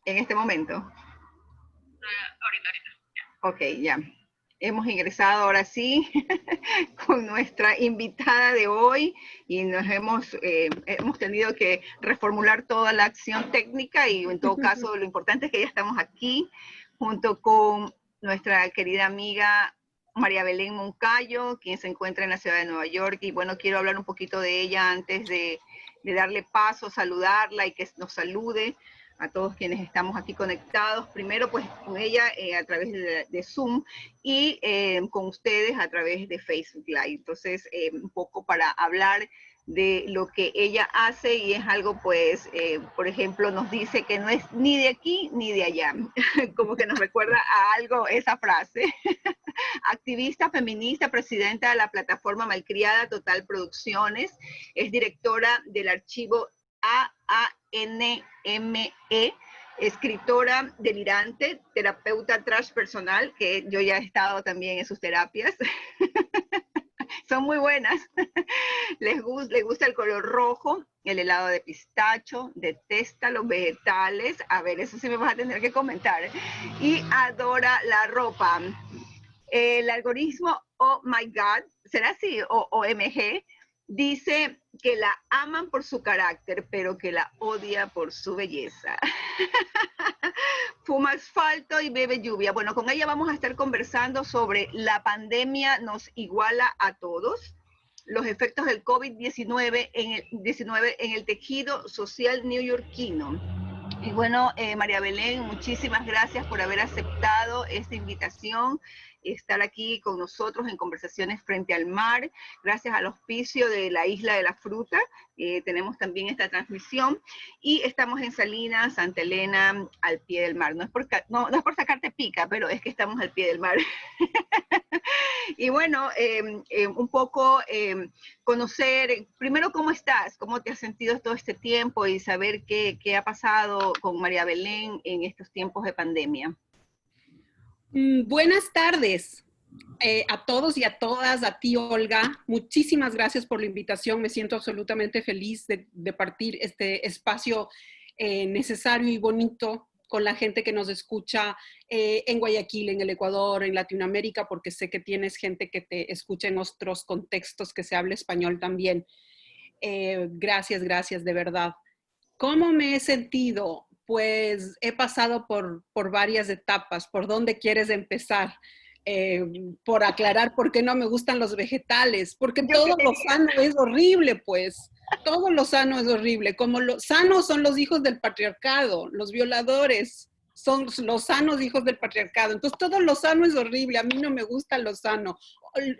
en este momento. Ahorita. Ok, ya. Hemos ingresado ahora sí con nuestra invitada de hoy y hemos tenido que reformular toda la acción técnica y en todo caso lo importante es que ya estamos aquí junto con nuestra querida amiga María Belén Moncayo, quien se encuentra en la ciudad de Nueva York. Y bueno, quiero hablar un poquito de ella antes de darle paso, saludarla y que nos salude a todos quienes estamos aquí conectados. Primero, pues con ella a través de Zoom y con ustedes a través de Facebook Live. Entonces, un poco para hablar de lo que ella hace y es algo, pues, por ejemplo, nos dice que no es ni de aquí ni de allá, como que nos recuerda a algo esa frase. Activista feminista, presidenta de la plataforma Malcriada Total Producciones, es directora del archivo AANME, escritora delirante, terapeuta transpersonal, que yo ya he estado también en sus terapias. Son muy buenas. Les gusta el color rojo, el helado de pistacho, detesta los vegetales. A ver, eso sí me vas a tener que comentar. Y adora la ropa. El algoritmo Oh My God, ¿será así? O OMG, dice que la aman por su carácter, pero que la odia por su belleza. Fuma asfalto y bebe lluvia. Bueno, con ella vamos a estar conversando sobre la pandemia nos iguala a todos, los efectos del COVID-19 en el tejido social neoyorquino. Y bueno, María Belén, muchísimas gracias por haber aceptado esta invitación, estar aquí con nosotros en Conversaciones Frente al Mar. Gracias al auspicio de la Isla de la Fruta, tenemos también esta transmisión. Y estamos en Salinas, Santa Elena, al pie del mar. No es por sacarte pica, pero es que estamos al pie del mar. Y bueno, un poco conocer, primero, cómo estás, cómo te has sentido todo este tiempo y saber qué ha pasado con María Belén en estos tiempos de pandemia. Buenas tardes a todos y a todas, a ti Olga. Muchísimas gracias por la invitación. Me siento absolutamente feliz de partir este espacio necesario y bonito con la gente que nos escucha en Guayaquil, en el Ecuador, en Latinoamérica, porque sé que tienes gente que te escucha en otros contextos que se habla español también. Gracias, de verdad. ¿Cómo me he sentido? Pues he pasado por varias etapas. ¿Por dónde quieres empezar? Eh, por aclarar por qué no me gustan los vegetales, porque Yo todo lo quería, sano es horrible, pues. Todo lo sano es horrible. Como los sanos son los hijos del patriarcado, los violadores son los sanos hijos del patriarcado. Entonces todo lo sano es horrible. A mí no me gusta lo sano.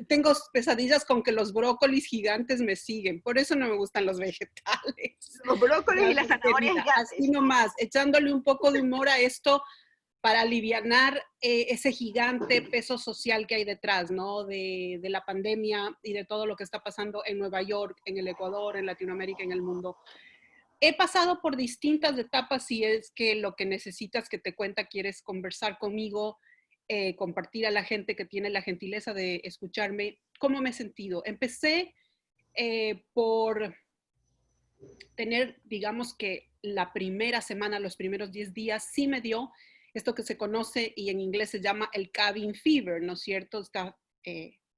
Tengo pesadillas con que los brócolis gigantes me siguen. Por eso no me gustan los vegetales. los brócolis y las Gracias, zanahorias querida. gigantes. Así nomás, echándole un poco de humor a esto para alivianar ese gigante peso social que hay detrás, ¿no? De la pandemia y de todo lo que está pasando en Nueva York, en el Ecuador, en Latinoamérica, en el mundo. He pasado por distintas etapas. Si es que lo que necesitas que te cuenta, quieres conversar conmigo, compartir a la gente que tiene la gentileza de escucharme, ¿cómo me he sentido? Empecé por tener, digamos que la primera semana, los primeros 10 días, sí me dio esto que se conoce y en inglés se llama el cabin fever, ¿no es cierto? Esta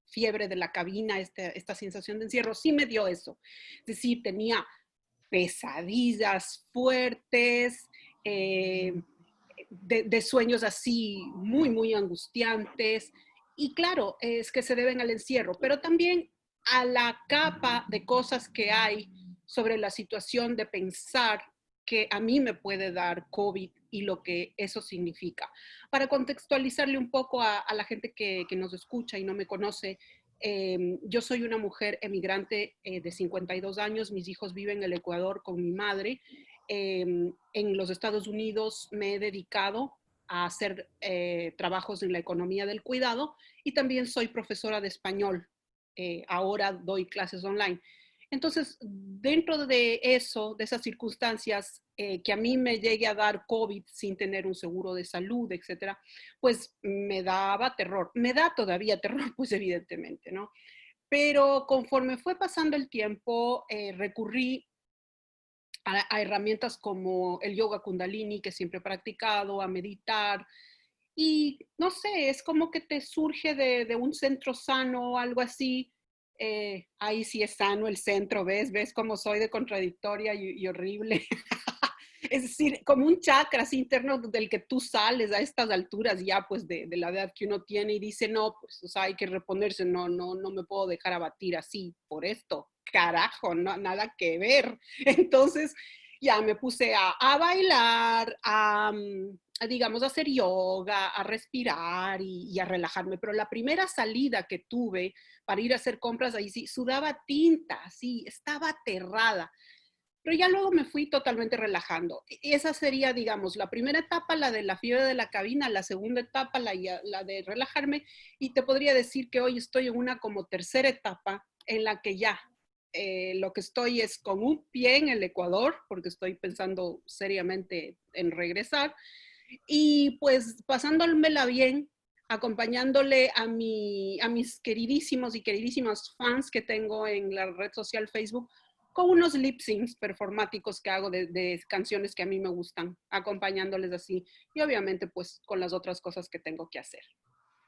fiebre de la cabina, esta sensación de encierro, sí me dio eso. Es decir, tenía pesadillas fuertes, de sueños así muy angustiantes. Y claro, es que se deben al encierro, pero también a la capa de cosas que hay sobre la situación de pensar que a mí me puede dar COVID y lo que eso significa. Para contextualizarle un poco a la gente que nos escucha y no me conoce, yo soy una mujer emigrante de 52 años, mis hijos viven en el Ecuador con mi madre. En los Estados Unidos me he dedicado a hacer trabajos en la economía del cuidado y también soy profesora de español. Ahora doy clases online. Entonces, dentro de eso, de esas circunstancias, que a mí me llegue a dar COVID sin tener un seguro de salud, etcétera, pues me daba terror. Me da todavía terror, pues evidentemente, ¿no? Pero conforme fue pasando el tiempo, recurrí a herramientas como el yoga kundalini, que siempre he practicado, a meditar. Y no sé, es como que te surge de un centro sano o algo así. Ahí sí es sano el centro, ¿ves? ¿Ves cómo soy de contradictoria y horrible? Es decir, como un chakra así interno del que tú sales a estas alturas ya pues de la edad que uno tiene y dice, no, pues o sea, hay que reponerse, no me puedo dejar abatir así por esto, carajo, no, nada que ver. Entonces ya me puse a bailar, digamos, a hacer yoga, a respirar y a relajarme. Pero la primera salida que tuve para ir a hacer compras, ahí sí, sudaba tinta, sí, estaba aterrada. Pero ya luego me fui totalmente relajando. Esa sería, digamos, la primera etapa, la de la fiebre de la cabina, la segunda etapa, la de relajarme, y te podría decir que hoy estoy en una como tercera etapa en la que ya lo que estoy es con un pie en el Ecuador, porque estoy pensando seriamente en regresar, y pues pasándomela bien, acompañándole a mis queridísimos y queridísimas fans que tengo en la red social Facebook con unos lip syncs performáticos que hago de canciones que a mí me gustan, acompañándoles así y obviamente pues con las otras cosas que tengo que hacer.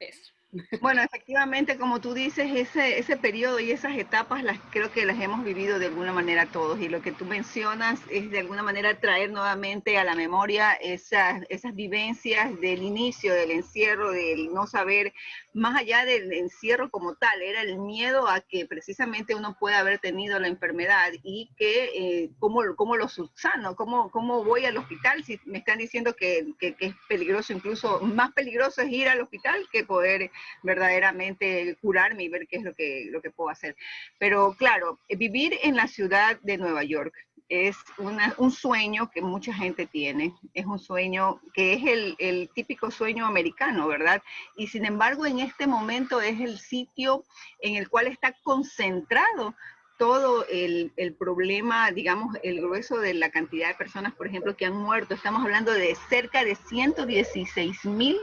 Eso. Bueno, efectivamente, como tú dices, ese periodo y esas etapas creo que las hemos vivido de alguna manera todos. Y lo que tú mencionas es de alguna manera traer nuevamente a la memoria esas vivencias del inicio del encierro, del no saber, más allá del encierro como tal, era el miedo a que precisamente uno pueda haber tenido la enfermedad y que cómo lo subsano, cómo voy al hospital si me están diciendo que es peligroso, incluso más peligroso es ir al hospital que poder verdaderamente curarme y ver qué es lo que puedo hacer. Pero claro, vivir en la ciudad de Nueva York es un sueño que mucha gente tiene, es un sueño que es el típico sueño americano, ¿verdad? Y sin embargo, en este momento es el sitio en el cual está concentrado todo el problema, digamos, el grueso de la cantidad de personas, por ejemplo, que han muerto. Estamos hablando de cerca de 116,000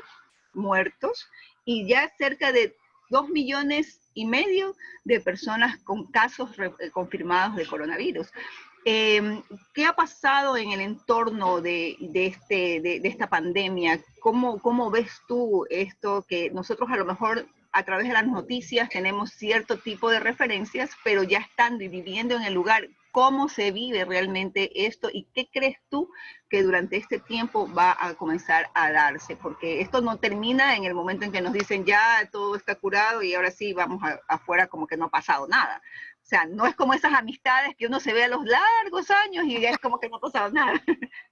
muertos y ya cerca de 2,5 millones de personas con casos confirmados de coronavirus. ¿Qué ha pasado en el entorno de esta pandemia? ¿Cómo ves tú esto que nosotros a lo mejor a través de las noticias tenemos cierto tipo de referencias, pero ya estando y viviendo en el lugar, cómo se vive realmente esto y qué crees tú que durante este tiempo va a comenzar a darse? Porque esto no termina en el momento en que nos dicen ya todo está curado y ahora sí vamos afuera como que no ha pasado nada. O sea, no es como esas amistades que uno se ve a los largos años y ya es como que no ha pasado nada.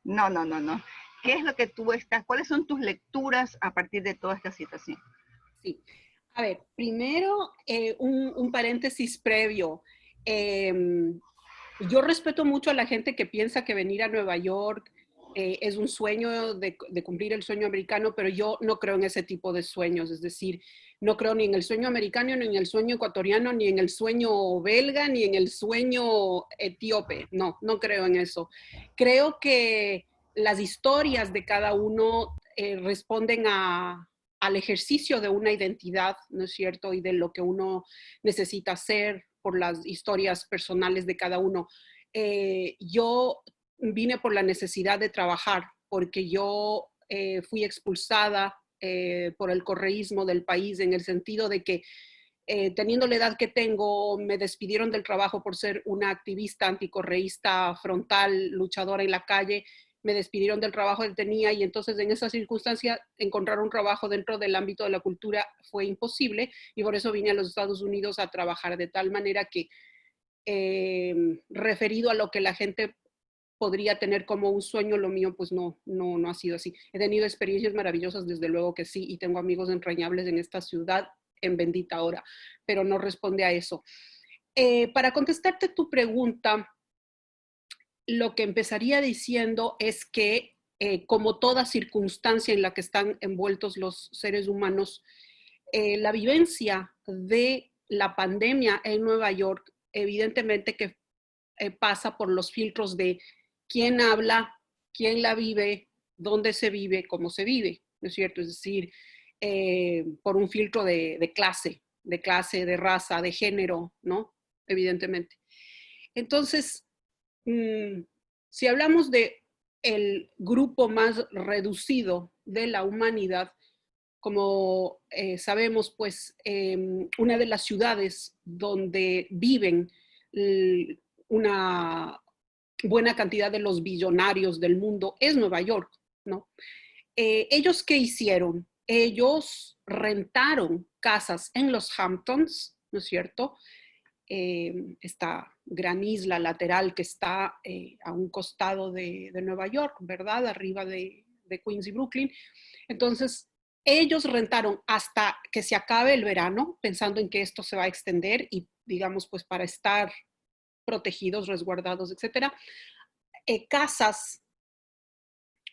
No, no, no, no. ¿Qué es lo que tú cuáles son tus lecturas a partir de toda esta situación? Sí. A ver, primero un paréntesis previo. Eh, yo respeto mucho a la gente que piensa que venir a Nueva York es un sueño de cumplir el sueño americano, pero yo no creo en ese tipo de sueños. Es decir, no creo ni en el sueño americano, ni en el sueño ecuatoriano, ni en el sueño belga, ni en el sueño etíope. No, no creo en eso. Creo que las historias de cada uno responden al ejercicio de una identidad, ¿no es cierto? Y de lo que uno necesita hacer por las historias personales de cada uno. Yo vine por la necesidad de trabajar, porque yo fui expulsada por el correísmo del país en el sentido de que teniendo la edad que tengo, me despidieron del trabajo por ser una activista anticorreísta frontal, luchadora en la calle, me despidieron del trabajo que tenía y entonces en esa circunstancia encontrar un trabajo dentro del ámbito de la cultura fue imposible y por eso vine a los Estados Unidos a trabajar de tal manera que referido a lo que la gente podría tener como un sueño, lo mío pues no ha sido así. He tenido experiencias maravillosas, desde luego que sí, y tengo amigos entrañables en esta ciudad en bendita hora, pero no responde a eso. Para contestarte tu pregunta, lo que empezaría diciendo es que como toda circunstancia en la que están envueltos los seres humanos, la vivencia de la pandemia en Nueva York, evidentemente que pasa por los filtros de quién habla, quién la vive, dónde se vive, cómo se vive, ¿no es cierto? Es decir, por un filtro de raza, de género, ¿no? Evidentemente. Entonces, Si hablamos de el grupo más reducido de la humanidad, como sabemos, pues una de las ciudades donde viven una buena cantidad de los billonarios del mundo es Nueva York, ¿no? ¿Ellos qué hicieron? Ellos rentaron casas en los Hamptons, ¿no es cierto? Esta gran isla lateral que está a un costado de Nueva York, ¿verdad? Arriba de Queens y Brooklyn. Entonces, ellos rentaron hasta que se acabe el verano, pensando en que esto se va a extender y, digamos, pues para estar protegidos, resguardados, etcétera, casas,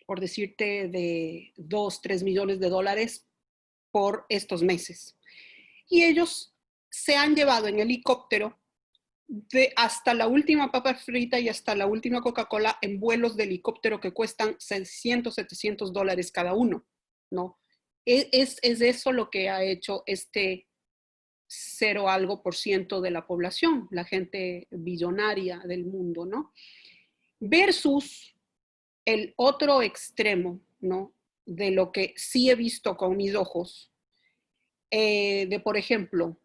por decirte, de 2, 3 millones de dólares por estos meses. Y ellos se han llevado en helicóptero de hasta la última papa frita y hasta la última Coca-Cola en vuelos de helicóptero que cuestan 600, 700 dólares cada uno, ¿no? Es eso lo que ha hecho este 0 algo por ciento de la población, la gente billonaria del mundo, ¿no? Versus el otro extremo, ¿no? De lo que sí he visto con mis ojos, de por ejemplo,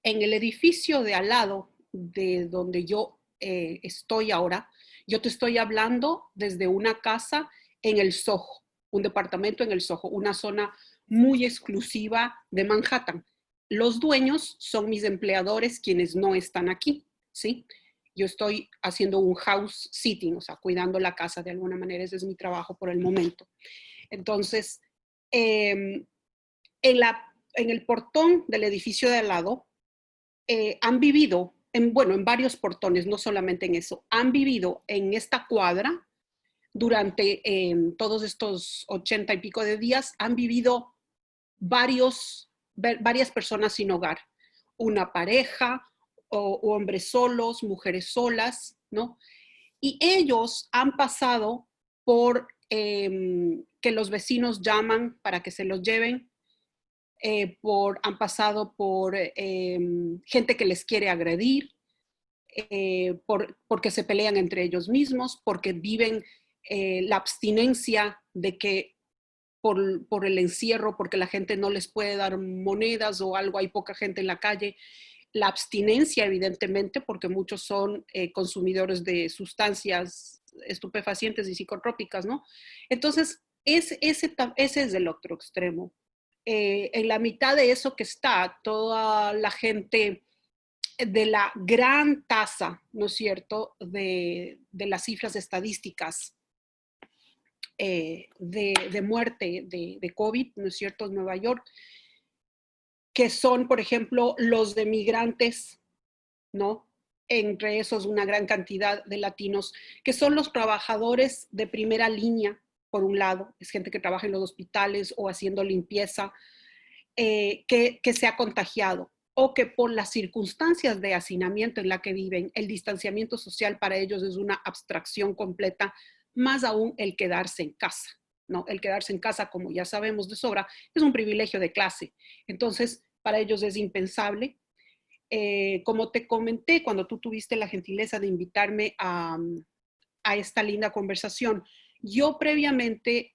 en el edificio de al lado de donde yo estoy ahora, yo te estoy hablando desde una casa en el Soho, un departamento en el Soho, una zona muy exclusiva de Manhattan. Los dueños son mis empleadores quienes no están aquí, ¿sí? Yo estoy haciendo un house sitting, o sea, cuidando la casa de alguna manera, ese es mi trabajo por el momento. Entonces, en el portón del edificio de al lado, han vivido, bueno, en varios portones, no solamente en eso, han vivido en esta cuadra durante todos estos 80 y pico de días, han vivido varias personas sin hogar, una pareja o hombres solos, mujeres solas, ¿no? Y ellos han pasado por que los vecinos llaman para que se los lleven, han pasado por gente que les quiere agredir, porque se pelean entre ellos mismos, porque viven la abstinencia de que por el encierro, porque la gente no les puede dar monedas o algo, hay poca gente en la calle. La abstinencia, evidentemente, porque muchos son consumidores de sustancias estupefacientes y psicotrópicas, ¿no? Entonces, ese es el otro extremo. En la mitad de eso que está toda la gente de la gran tasa, ¿no es cierto?, de las cifras estadísticas de muerte de COVID, ¿no es cierto?, en Nueva York, que son, por ejemplo, los de migrantes, ¿no? Entre esos una gran cantidad de latinos, que son los trabajadores de primera línea, por un lado, es gente que trabaja en los hospitales o haciendo limpieza, que se ha contagiado o que por las circunstancias de hacinamiento en la que viven, el distanciamiento social para ellos es una abstracción completa, más aún el quedarse en casa, ¿no? El quedarse en casa, como ya sabemos de sobra, es un privilegio de clase. Entonces, para ellos es impensable. Como te comenté, cuando tú tuviste la gentileza de invitarme a esta linda conversación, yo previamente,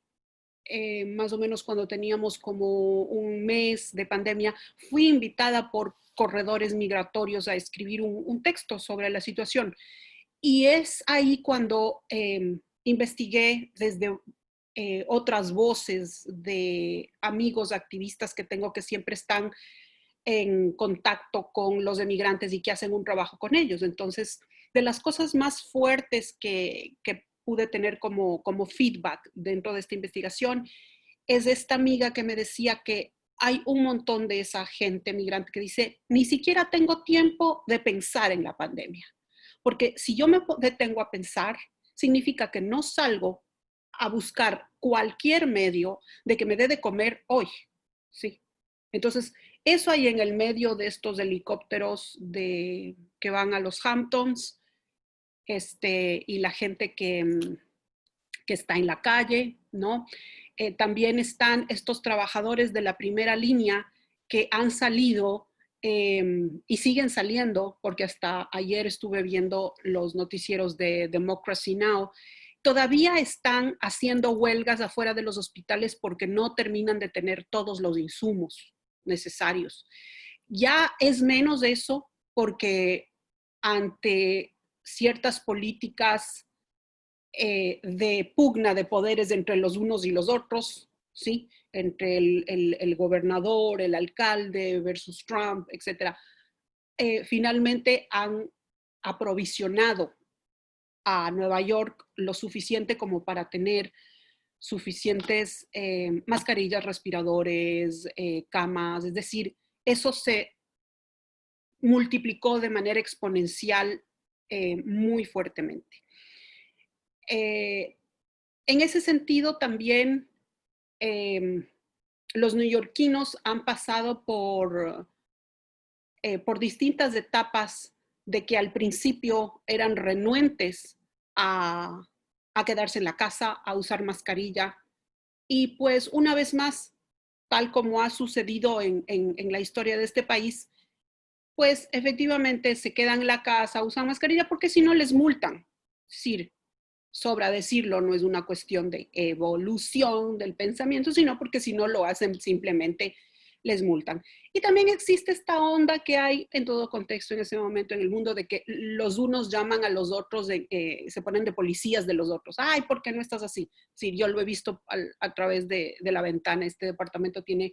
más o menos cuando teníamos como un mes de pandemia, fui invitada por corredores migratorios a escribir un texto sobre la situación. Y es ahí cuando investigué desde otras voces de amigos activistas que tengo que siempre están en contacto con los emigrantes y que hacen un trabajo con ellos. Entonces, de las cosas más fuertes que pude tener como feedback dentro de esta investigación es esta amiga que me decía que hay un montón de esa gente migrante que dice, ni siquiera tengo tiempo de pensar en la pandemia, porque si yo me detengo a pensar, significa que no salgo a buscar cualquier medio de que me dé de comer hoy, ¿sí? Entonces, eso hay en el medio de estos helicópteros que van a los Hamptons, y la gente que está en la calle, ¿no? También están estos trabajadores de la primera línea que han salido y siguen saliendo, porque hasta ayer estuve viendo los noticieros de Democracy Now!, todavía están haciendo huelgas afuera de los hospitales porque no terminan de tener todos los insumos necesarios. Ya es menos de eso porque ante ciertas políticas de pugna de poderes entre los unos y los otros, ¿sí? Entre el gobernador, el alcalde versus Trump, etc. Finalmente han aprovisionado a Nueva York lo suficiente como para tener suficientes mascarillas, respiradores, camas, es decir, eso se multiplicó de manera exponencial muy fuertemente. En ese sentido, también los neoyorquinos han pasado por distintas etapas de que al principio eran renuentes a quedarse en la casa, a usar mascarilla. Y pues una vez más, tal como ha sucedido en la historia de este país, pues efectivamente se quedan en la casa, usan mascarilla porque si no les multan. Es decir, sobra decirlo, no es una cuestión de evolución del pensamiento, sino porque si no lo hacen simplemente les multan. Y también existe esta onda que hay en todo contexto en ese momento en el mundo de que los unos llaman a los otros, se ponen de policías de los otros. Ay, ¿por qué no estás así? Sí, yo lo he visto a través de la ventana. Este departamento tiene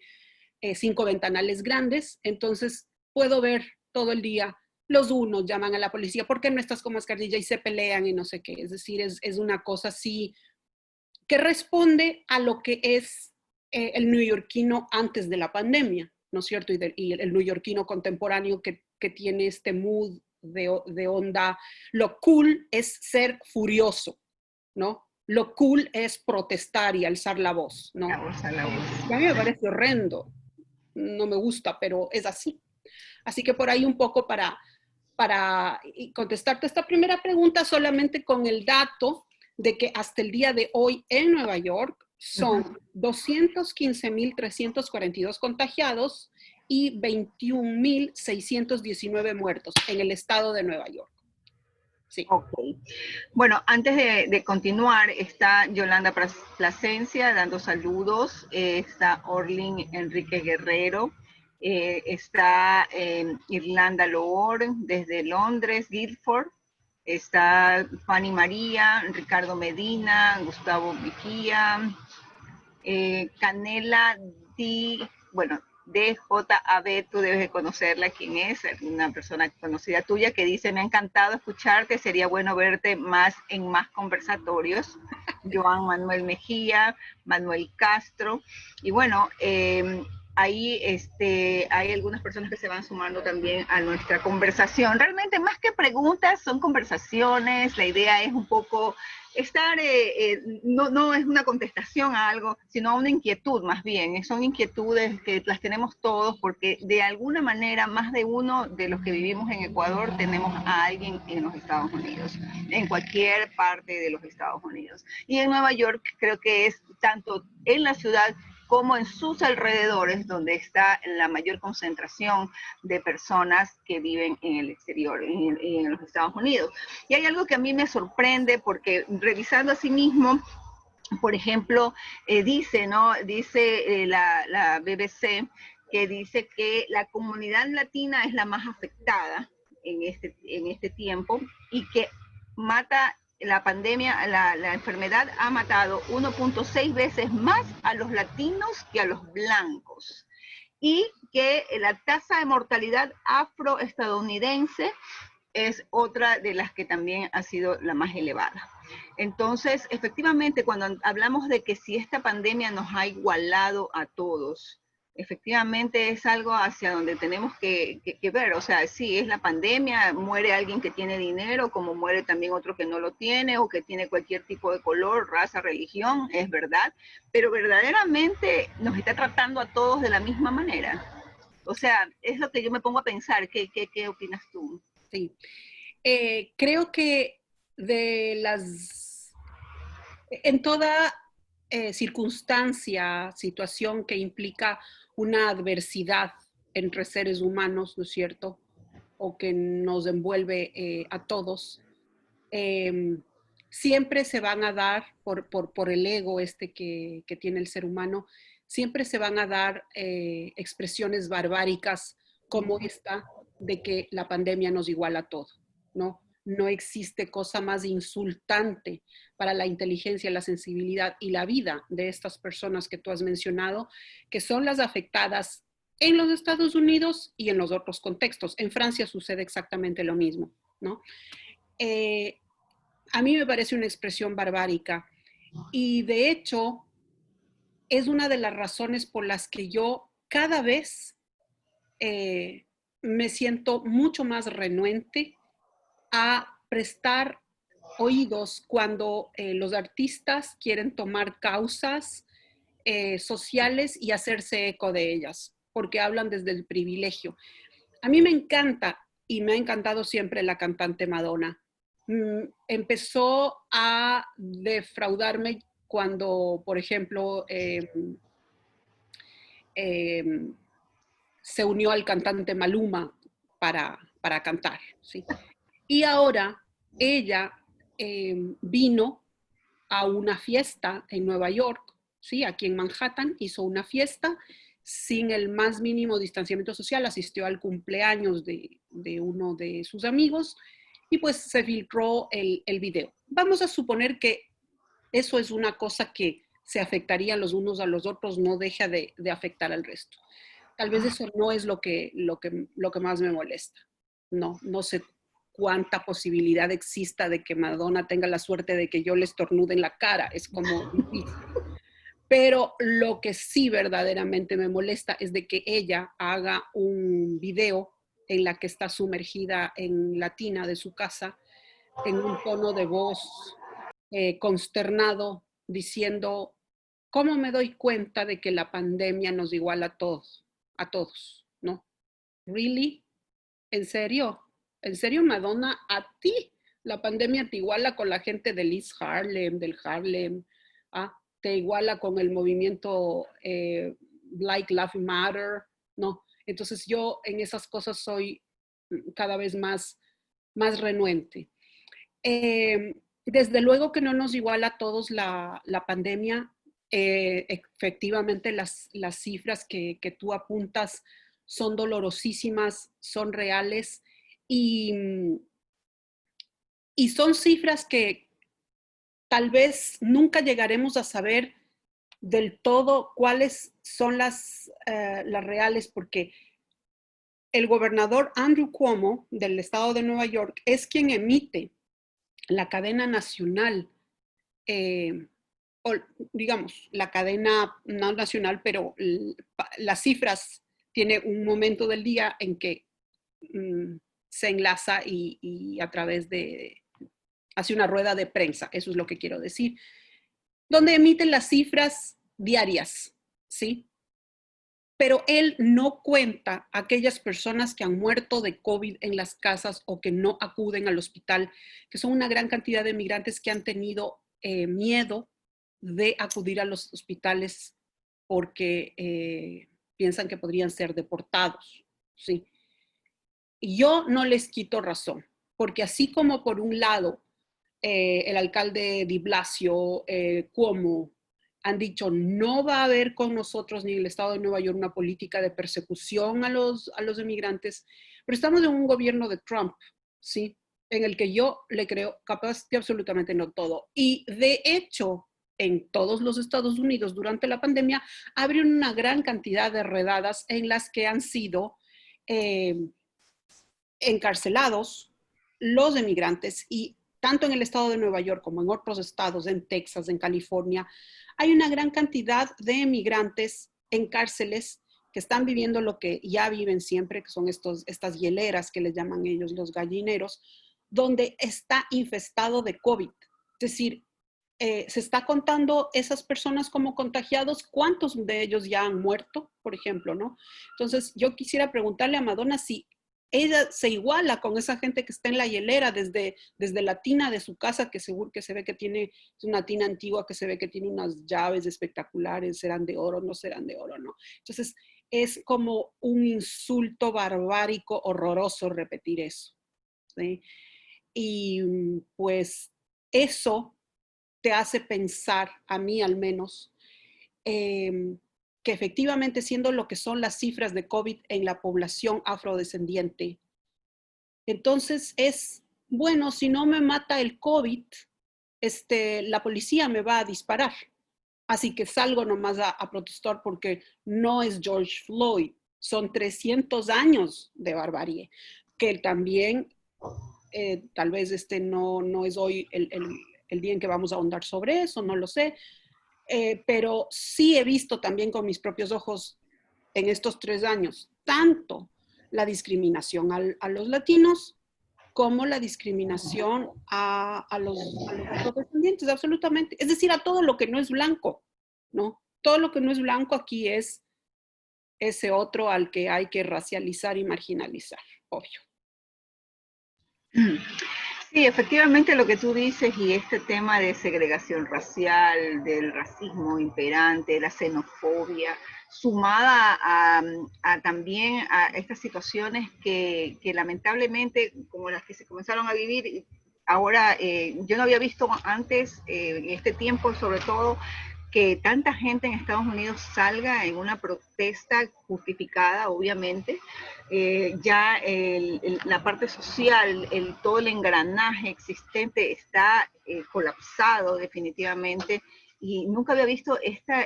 5 ventanales grandes, entonces puedo ver todo el día. Los unos llaman a la policía, ¿por qué no estás con mascarilla? Y se pelean y no sé qué. Es decir, es una cosa así que responde a lo que es el neoyorquino antes de la pandemia, ¿no es cierto? Y el neoyorquino contemporáneo que tiene este mood de onda. Lo cool es ser furioso, ¿no? Lo cool es protestar y alzar la voz, ¿no? La voz. Y a mí me parece horrendo, no me gusta, pero es así. Así que por ahí un poco para contestarte esta primera pregunta solamente con el dato de que hasta el día de hoy en Nueva York son 215.342 contagiados y 21.619 muertos en el estado de Nueva York. Sí. Ok. Bueno, antes de continuar, está Yolanda Plasencia dando saludos, está Orlin Enrique Guerrero, está Irlanda Loor desde Londres, Guildford, está Fanny María, Ricardo Medina, Gustavo Vigía, Canela bueno, DJAB, tú debes de conocerla, quién es, una persona conocida tuya que dice, me ha encantado escucharte, sería bueno verte más en más conversatorios. Joan Manuel Mejía, Manuel Castro, y bueno, ahí hay algunas personas que se van sumando también a nuestra conversación. Realmente más que preguntas, son conversaciones, la idea es un poco estar, no es una contestación a algo, sino a una inquietud más bien. Son inquietudes que las tenemos todos porque de alguna manera más de uno de los que vivimos en Ecuador tenemos a alguien en los Estados Unidos, en cualquier parte de los Estados Unidos. Y en Nueva York creo que es tanto en la ciudad como en sus alrededores, donde está la mayor concentración de personas que viven en el exterior, en los Estados Unidos. Y hay algo que a mí me sorprende, porque revisando a sí mismo, por ejemplo, dice la BBC, que dice que la comunidad latina es la más afectada en este tiempo y que mata la pandemia, la enfermedad ha matado 1.6 veces más a los latinos que a los blancos. Y que la tasa de mortalidad afroestadounidense es otra de las que también ha sido la más elevada. Entonces, efectivamente, cuando hablamos de que si esta pandemia nos ha igualado a todos, efectivamente es algo hacia donde tenemos que ver. O sea, sí, es la pandemia, muere alguien que tiene dinero, como muere también otro que no lo tiene, o que tiene cualquier tipo de color, raza, religión, es verdad, pero verdaderamente nos está tratando a todos de la misma manera. O sea, es lo que yo me pongo a pensar. ¿Qué opinas tú? Sí. Creo que en toda circunstancia, situación que implica una adversidad entre seres humanos, ¿no es cierto? O que nos envuelve a todos, siempre se van a dar, por el ego este que tiene el ser humano, siempre se van a dar expresiones barbáricas como esta de que la pandemia nos iguala a todo, ¿no? No existe cosa más insultante para la inteligencia, la sensibilidad y la vida de estas personas que tú has mencionado, que son las afectadas en los Estados Unidos y en los otros contextos. En Francia sucede exactamente lo mismo, ¿no? A mí me parece una expresión barbárica y de hecho es una de las razones por las que yo cada vez me siento mucho más renuente a prestar oídos cuando los artistas quieren tomar causas sociales y hacerse eco de ellas, porque hablan desde el privilegio. A mí me encanta y me ha encantado siempre la cantante Madonna. Empezó a defraudarme cuando, por ejemplo, se unió al cantante Maluma para cantar, ¿sí? Y ahora ella vino a una fiesta en Nueva York, ¿sí? Aquí en Manhattan, hizo una fiesta sin el más mínimo distanciamiento social, asistió al cumpleaños de uno de sus amigos y pues se filtró el video. Vamos a suponer que eso es una cosa que se afectaría los unos a los otros, no deja de afectar al resto. Tal vez eso no es lo que más me molesta. No sé cuánta posibilidad exista de que Madonna tenga la suerte de que yo le estornude en la cara. Es como difícil. Pero lo que sí verdaderamente me molesta es de que ella haga un video en la que está sumergida en la tina de su casa, en un tono de voz consternado, diciendo, ¿cómo me doy cuenta de que la pandemia nos iguala a todos, ¿no? ¿Really? ¿En serio? ¿En serio, Madonna? ¿A ti la pandemia te iguala con la gente del East Harlem, del Harlem? ¿Ah? ¿Te iguala con el movimiento Black Lives Matter? No. Entonces yo en esas cosas soy cada vez más renuente. Desde luego que no nos iguala a todos la pandemia. Efectivamente, las cifras que tú apuntas son dolorosísimas, son reales y, y son cifras que tal vez nunca llegaremos a saber del todo cuáles son las reales, porque el gobernador Andrew Cuomo del estado de Nueva York es quien emite la cadena nacional, o digamos, la cadena no nacional, pero las cifras tiene un momento del día en que se enlaza y a través de, hace una rueda de prensa, eso es lo que quiero decir, donde emiten las cifras diarias, ¿sí? Pero él no cuenta a aquellas personas que han muerto de COVID en las casas o que no acuden al hospital, que son una gran cantidad de migrantes que han tenido miedo de acudir a los hospitales porque piensan que podrían ser deportados, ¿sí? Y yo no les quito razón, porque así como por un lado el alcalde Di Blasio, Cuomo, han dicho no va a haber con nosotros ni en el estado de Nueva York una política de persecución a los inmigrantes, pero estamos en un gobierno de Trump, ¿sí? En el que yo le creo capaz de absolutamente no todo. Y de hecho, en todos los Estados Unidos durante la pandemia, abrieron una gran cantidad de redadas en las que han sido encarcelados los emigrantes y tanto en el estado de Nueva York como en otros estados, en Texas, en California, hay una gran cantidad de emigrantes en cárceles que están viviendo lo que ya viven siempre, que son estas hieleras que les llaman ellos los gallineros, donde está infestado de COVID. Es decir, se está contando esas personas como contagiados, ¿cuántos de ellos ya han muerto, por ejemplo, ¿no? Entonces, yo quisiera preguntarle a Madonna si ella se iguala con esa gente que está en la hielera desde la tina de su casa, que seguro que se ve que tiene, es una tina antigua, que se ve que tiene unas llaves espectaculares, serán de oro, no serán de oro, ¿no? Entonces, es como un insulto barbárico horroroso repetir eso, ¿sí? Y pues eso te hace pensar, a mí al menos, que efectivamente siendo lo que son las cifras de COVID en la población afrodescendiente, entonces es, bueno, si no me mata el COVID, la policía me va a disparar. Así que salgo nomás a protestar porque no es George Floyd, son 300 años de barbarie, que también tal vez no es hoy el día en que vamos a ahondar sobre eso, no lo sé, pero sí he visto también con mis propios ojos en estos 3 años tanto la discriminación a los latinos como la discriminación a los afrodescendientes, absolutamente. Es decir, a todo lo que no es blanco, ¿no? Todo lo que no es blanco aquí es ese otro al que hay que racializar y marginalizar, obvio. Sí, efectivamente lo que tú dices y este tema de segregación racial, del racismo imperante, la xenofobia, sumada también a estas situaciones que lamentablemente, como las que se comenzaron a vivir, ahora yo no había visto antes, en este tiempo sobre todo, que tanta gente en Estados Unidos salga en una protesta justificada, obviamente. Ya la parte social, todo el engranaje existente está colapsado definitivamente. Y nunca había visto esta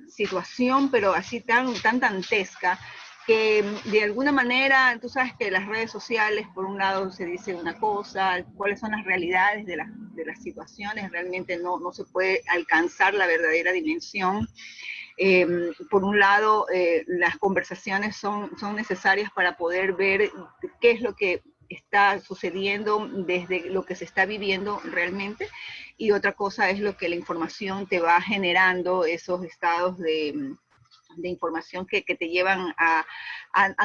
situación, pero así tan dantesca, que de alguna manera, tú sabes que las redes sociales, por un lado se dice una cosa, cuáles son las realidades de las situaciones, realmente no se puede alcanzar la verdadera dimensión. Por un lado, las conversaciones son necesarias para poder ver qué es lo que está sucediendo desde lo que se está viviendo realmente, y otra cosa es lo que la información te va generando, esos estados de información que te llevan a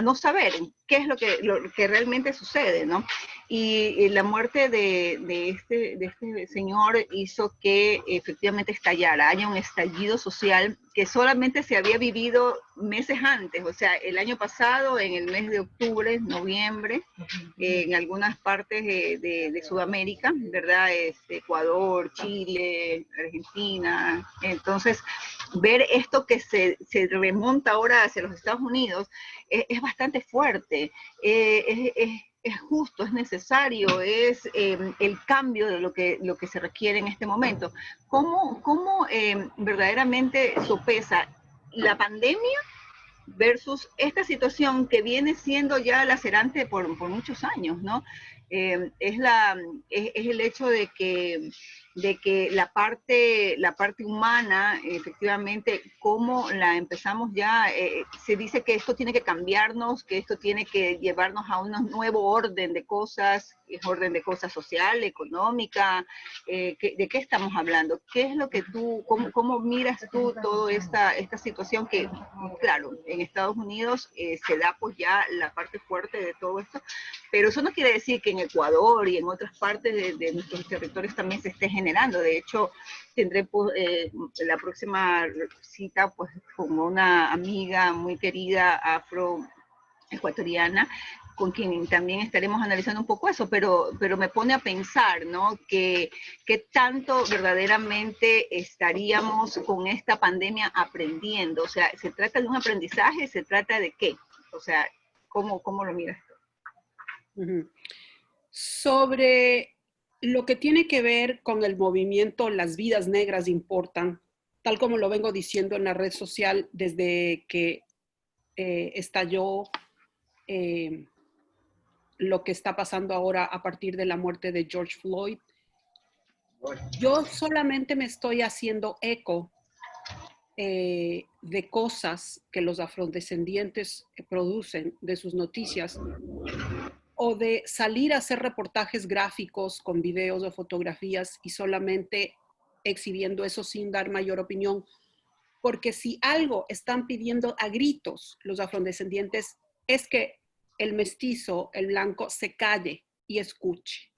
no saber qué es lo que realmente sucede, ¿no? Y la muerte de este señor hizo que efectivamente estallara, haya un estallido social que solamente se había vivido meses antes, o sea, el año pasado, en el mes de octubre, noviembre, en algunas partes de Sudamérica, ¿verdad? Ecuador, Chile, Argentina. Entonces, ver esto que se remonta ahora hacia los Estados Unidos es bastante fuerte. Es justo, es necesario, es el cambio de lo que se requiere en este momento. ¿Cómo verdaderamente sopesa la pandemia versus esta situación que viene siendo ya lacerante por muchos años, ¿no? Es el hecho de que la parte humana, efectivamente, cómo la empezamos ya, se dice que esto tiene que cambiarnos, que esto tiene que llevarnos a un nuevo orden de cosas, es orden de cosas social, económica, ¿de qué estamos hablando? ¿Qué es lo que cómo miras tú toda esta situación que, claro, en Estados Unidos se da pues ya la parte fuerte de todo esto, pero eso no quiere decir que en Ecuador y en otras partes de nuestros territorios también se esté generando. De hecho, tendré pues, la próxima cita pues con una amiga muy querida afroecuatoriana, con quien también estaremos analizando un poco eso, pero me pone a pensar, ¿no? ¿Qué tanto verdaderamente estaríamos con esta pandemia aprendiendo? O sea, ¿se trata de un aprendizaje? ¿Se trata de qué? O sea, ¿cómo lo miras tú? Uh-huh. Sobre lo que tiene que ver con el movimiento Las Vidas Negras Importan, tal como lo vengo diciendo en la red social desde que estalló lo que está pasando ahora a partir de la muerte de George Floyd, yo solamente me estoy haciendo eco de cosas que los afrodescendientes producen, de sus noticias, o de salir a hacer reportajes gráficos con videos o fotografías y solamente exhibiendo eso sin dar mayor opinión. Porque si algo están pidiendo a gritos los afrodescendientes es que el mestizo, el blanco, se calle y escuche.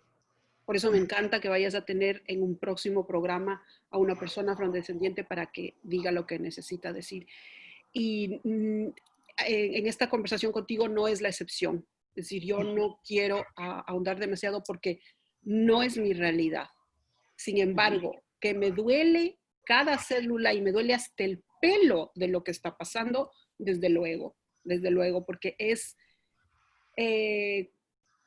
Por eso me encanta que vayas a tener en un próximo programa a una persona afrodescendiente para que diga lo que necesita decir. Y en esta conversación contigo no es la excepción. Es decir, yo no quiero ahondar demasiado porque no es mi realidad. Sin embargo, que me duele cada célula y me duele hasta el pelo de lo que está pasando, desde luego, porque es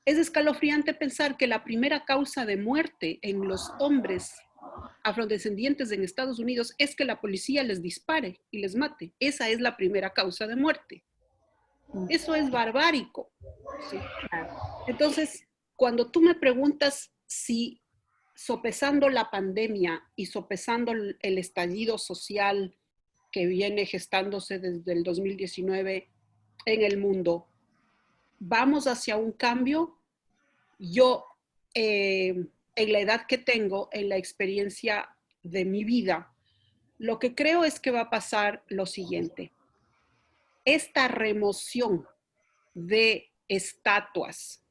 escalofriante pensar que la primera causa de muerte en los hombres afrodescendientes en Estados Unidos es que la policía les dispare y les mate. Esa es la primera causa de muerte. Eso es barbárico, ¿sí? Entonces, cuando tú me preguntas si sopesando la pandemia y sopesando el estallido social que viene gestándose desde el 2019 en el mundo, vamos hacia un cambio, yo en la edad que tengo, en la experiencia de mi vida, lo que creo es que va a pasar lo siguiente. Esta remoción de estatuas,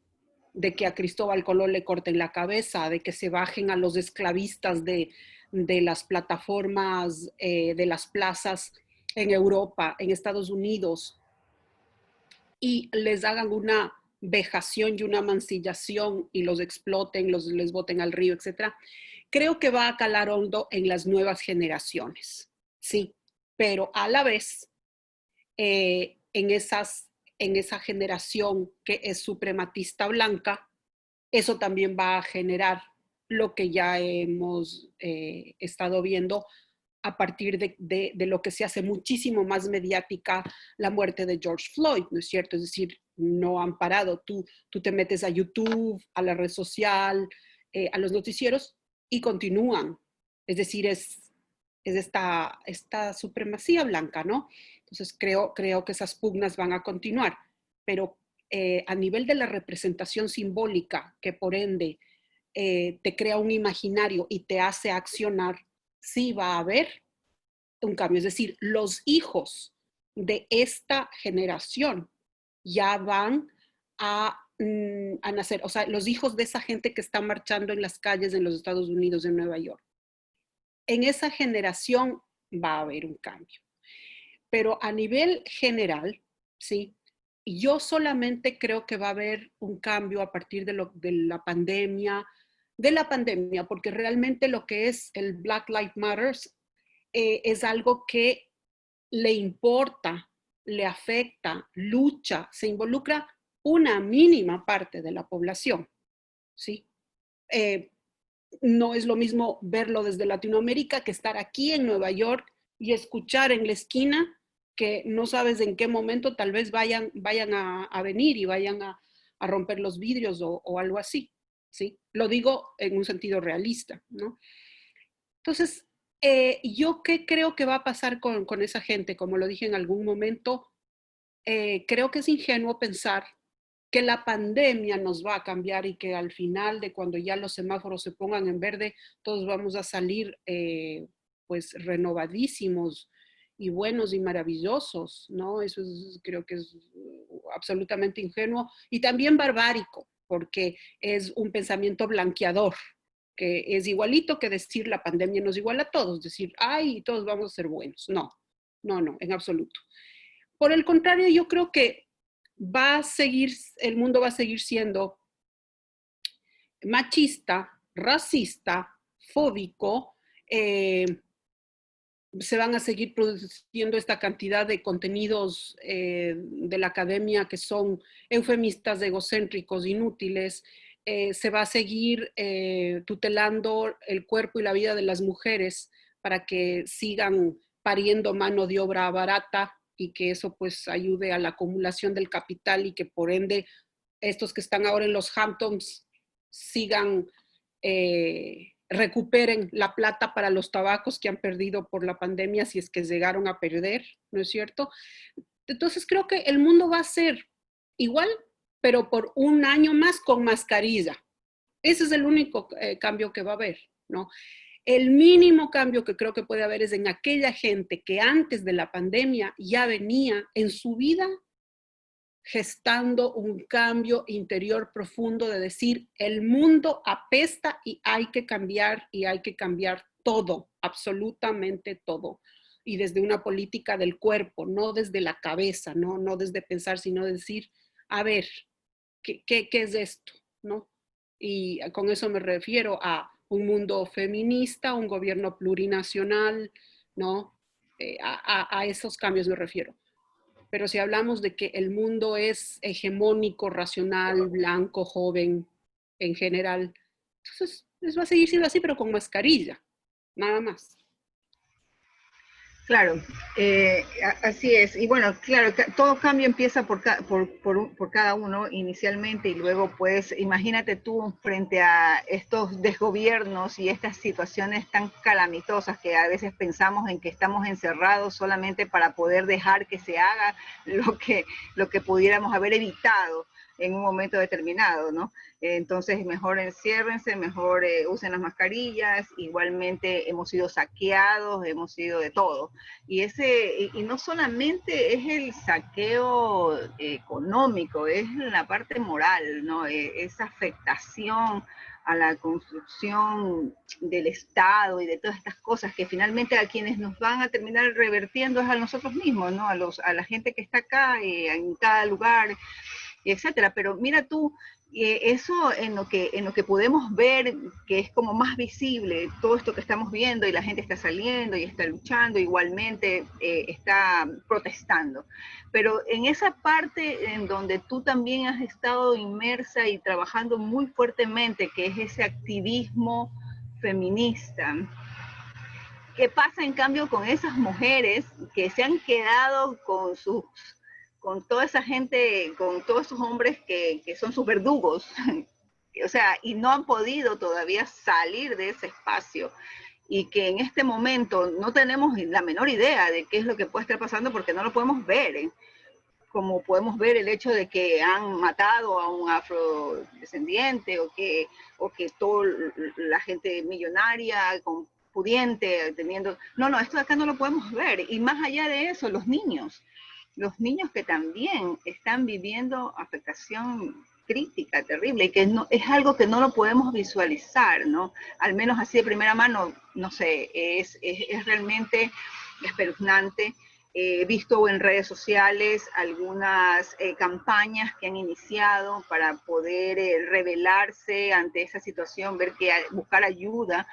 de que a Cristóbal Colón le corten la cabeza, de que se bajen a los esclavistas de las plataformas, de las plazas en Europa, en Estados Unidos, y les hagan una vejación y una mancillación y los exploten, les boten al río, etcétera, creo que va a calar hondo en las nuevas generaciones, sí, pero a la vez en esa generación que es suprematista blanca, eso también va a generar lo que ya hemos estado viendo a partir de lo que se hace muchísimo más mediática, la muerte de George Floyd, ¿no es cierto? Es decir, no han parado. Tú te metes a YouTube, a la red social, a los noticieros y continúan. Es decir, es esta supremacía blanca, ¿no? Entonces creo que esas pugnas van a continuar, pero a nivel de la representación simbólica, que por ende te crea un imaginario y te hace accionar, sí va a haber un cambio. Es decir, los hijos de esta generación ya van a nacer, o sea, los hijos de esa gente que está marchando en las calles en los Estados Unidos, en Nueva York. En esa generación va a haber un cambio. Pero a nivel general, ¿sí? Yo solamente creo que va a haber un cambio a partir de la pandemia, porque realmente lo que es el Black Lives Matter es algo que le importa, le afecta, lucha, se involucra una mínima parte de la población, ¿sí? No es lo mismo verlo desde Latinoamérica que estar aquí en Nueva York y escuchar en la esquina que no sabes en qué momento tal vez vayan a venir y vayan a romper los vidrios o algo así, ¿sí? Lo digo en un sentido realista, ¿no? Entonces, ¿yo qué creo que va a pasar con esa gente? Como lo dije en algún momento, creo que es ingenuo pensar que la pandemia nos va a cambiar y que al final de cuando ya los semáforos se pongan en verde, todos vamos a salir pues renovadísimos y buenos y maravillosos, ¿no? Eso creo que es absolutamente ingenuo y también barbárico, porque es un pensamiento blanqueador, que es igualito que decir la pandemia nos iguala a todos, decir, ay, todos vamos a ser buenos. No, no, en absoluto. Por el contrario, yo creo que el mundo va a seguir siendo machista, racista, fóbico, se van a seguir produciendo esta cantidad de contenidos de la academia que son eufemistas, egocéntricos, inútiles, se va a seguir tutelando el cuerpo y la vida de las mujeres para que sigan pariendo mano de obra barata y que eso pues ayude a la acumulación del capital y que por ende estos que están ahora en los Hamptons sigan, recuperen la plata para los tabacos que han perdido por la pandemia, si es que llegaron a perder, ¿no es cierto? Entonces creo que el mundo va a ser igual, pero por un año más con mascarilla. Ese es el único cambio que va a haber, ¿no? El mínimo cambio que creo que puede haber es en aquella gente que antes de la pandemia ya venía en su vida gestando un cambio interior profundo de decir, el mundo apesta y hay que cambiar todo, absolutamente todo. y desde una política del cuerpo, no desde la cabeza, no desde pensar, sino decir, a ver, ¿qué es esto? ¿No? Y con eso me refiero a un mundo feminista, un gobierno plurinacional, ¿no? A esos cambios me refiero. Pero si hablamos de que el mundo es hegemónico, racional, blanco, joven, en general, entonces va a seguir siendo así, pero con mascarilla, nada más. Claro, así es. Y bueno, claro, todo cambio empieza por cada uno inicialmente y luego pues imagínate tú frente a estos desgobiernos y estas situaciones tan calamitosas que a veces pensamos en que estamos encerrados solamente para poder dejar que se haga lo que pudiéramos haber evitado en un momento determinado, ¿no? Entonces, mejor enciérrense, mejor usen las mascarillas. Igualmente hemos sido saqueados, hemos sido de todo. Y no solamente es el saqueo económico, es la parte moral, ¿no? Esa afectación a la construcción del Estado y de todas estas cosas que finalmente a quienes nos van a terminar revertiendo es a nosotros mismos, ¿no? A la gente que está acá, en cada lugar, etcétera. Pero mira tú, eso en lo que podemos ver, que es como más visible, todo esto que estamos viendo y la gente está saliendo y está luchando, igualmente está protestando. Pero en esa parte en donde tú también has estado inmersa y trabajando muy fuertemente, que es ese activismo feminista, ¿qué pasa en cambio con esas mujeres que se han quedado con toda esa gente, con todos esos hombres que son sus verdugos? O sea, y no han podido todavía salir de ese espacio y que en este momento no tenemos la menor idea de qué es lo que puede estar pasando porque no lo podemos ver, ¿eh? Como podemos ver el hecho de que han matado a un afrodescendiente o que toda la gente millonaria, con pudiente, teniendo... No, esto de acá no lo podemos ver. Y más allá de eso, los niños que también están viviendo afectación crítica, terrible, y que no, es algo que no lo podemos visualizar, ¿no? Al menos así de primera mano, no sé, es realmente espeluznante. He visto en redes sociales algunas campañas que han iniciado para poder revelarse ante esa situación, buscar ayuda,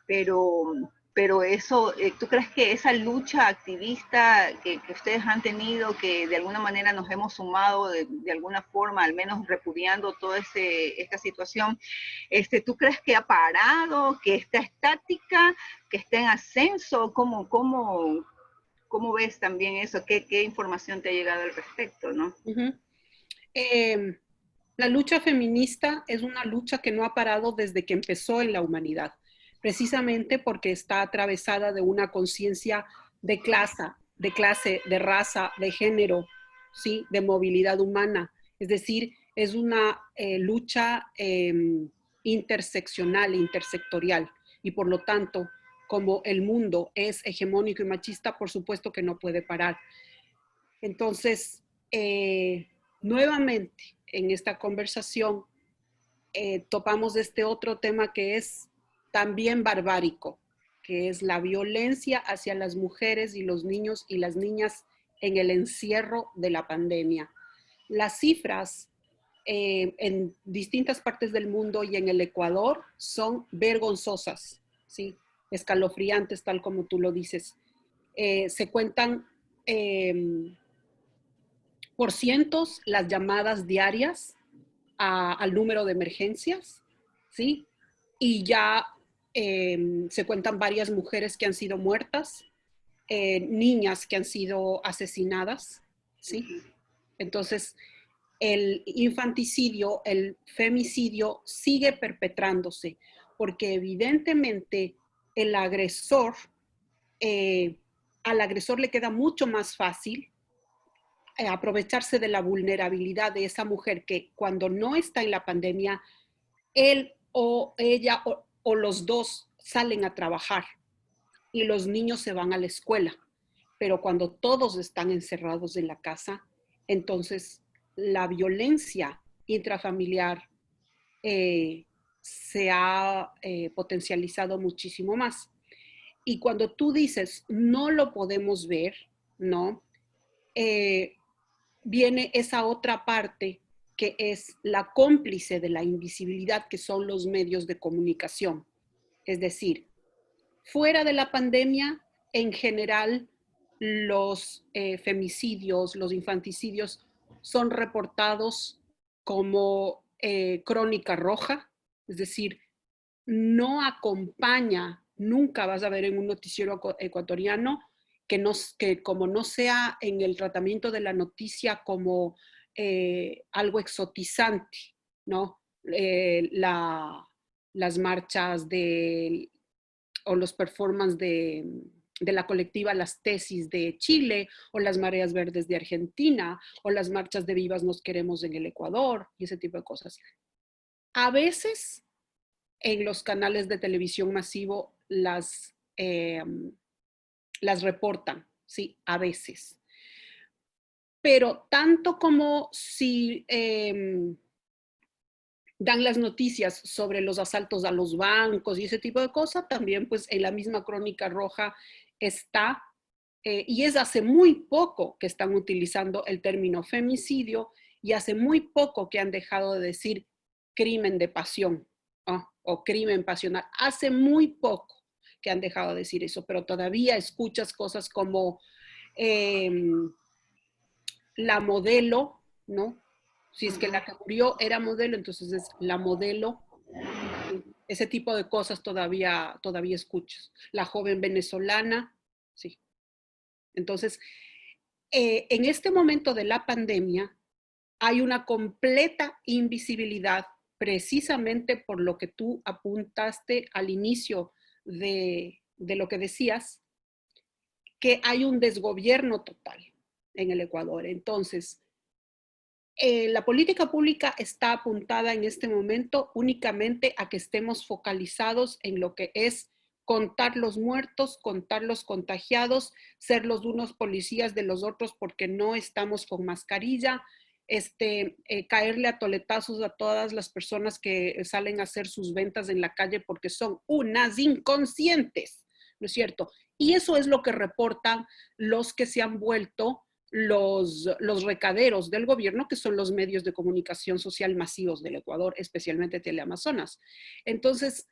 pero, pero eso, ¿tú crees que esa lucha activista que ustedes han tenido, que de alguna manera nos hemos sumado de alguna forma, al menos repudiando toda esta situación, ¿tú crees que ha parado, que está estática, que está en ascenso? ¿Cómo ves también eso? ¿Qué información te ha llegado al respecto, no? La lucha feminista es una lucha que no ha parado desde que empezó en la humanidad, precisamente porque está atravesada de una conciencia de raza, de género, ¿sí? De movilidad humana. Es decir, es una lucha interseccional, intersectorial, y por lo tanto, como el mundo es hegemónico y machista, por supuesto que no puede parar. Entonces, nuevamente en esta conversación topamos este otro tema que es también barbárico, que es la violencia hacia las mujeres y los niños y las niñas en el encierro de la pandemia. Las cifras en distintas partes del mundo y en el Ecuador son vergonzosas, ¿sí? Escalofriantes, tal como tú lo dices. Se cuentan por cientos las llamadas diarias al número de emergencias, ¿sí? Y ya se cuentan varias mujeres que han sido muertas, niñas que han sido asesinadas, ¿sí? Entonces, el infanticidio, el femicidio sigue perpetrándose, porque evidentemente el agresor, al agresor le queda mucho más fácil aprovecharse de la vulnerabilidad de esa mujer que cuando no está en la pandemia, él o ella o los dos salen a trabajar y los niños se van a la escuela. Pero cuando todos están encerrados en la casa, entonces la violencia intrafamiliar se ha potencializado muchísimo más. Y cuando tú dices, no lo podemos ver, ¿no? Viene esa otra parte que es la cómplice de la invisibilidad, que son los medios de comunicación. Es decir, fuera de la pandemia, en general, los femicidios, los infanticidios son reportados como crónica roja, es decir, no acompaña, nunca vas a ver en un noticiero ecuatoriano que como no sea en el tratamiento de la noticia como algo exotizante, ¿no? Las marchas o los performances de la colectiva Las Tesis de Chile, o las Mareas Verdes de Argentina, o las marchas de Vivas Nos Queremos en el Ecuador, y ese tipo de cosas. A veces en los canales de televisión masivo las reportan, sí, a veces. Pero tanto como si dan las noticias sobre los asaltos a los bancos y ese tipo de cosas, también pues en la misma crónica roja está, y es hace muy poco que están utilizando el término femicidio y hace muy poco que han dejado de decir crimen de pasión, ¿no? O crimen pasional. Hace muy poco que han dejado de decir eso, pero todavía escuchas cosas como eh, la modelo, ¿no? Si es que la que murió era modelo, entonces es la modelo. Ese tipo de cosas todavía escuchas. La joven venezolana, sí. Entonces, en este momento de la pandemia hay una completa invisibilidad precisamente por lo que tú apuntaste al inicio de lo que decías, que hay un desgobierno total en el Ecuador. Entonces, la política pública está apuntada en este momento únicamente a que estemos focalizados en lo que es contar los muertos, contar los contagiados, ser los unos policías de los otros porque no estamos con mascarilla, caerle a toletazos a todas las personas que salen a hacer sus ventas en la calle porque son unas inconscientes, ¿no es cierto? Y eso es lo que reportan los que se han vuelto los recaderos del gobierno, que son los medios de comunicación social masivos del Ecuador, especialmente Teleamazonas. Entonces,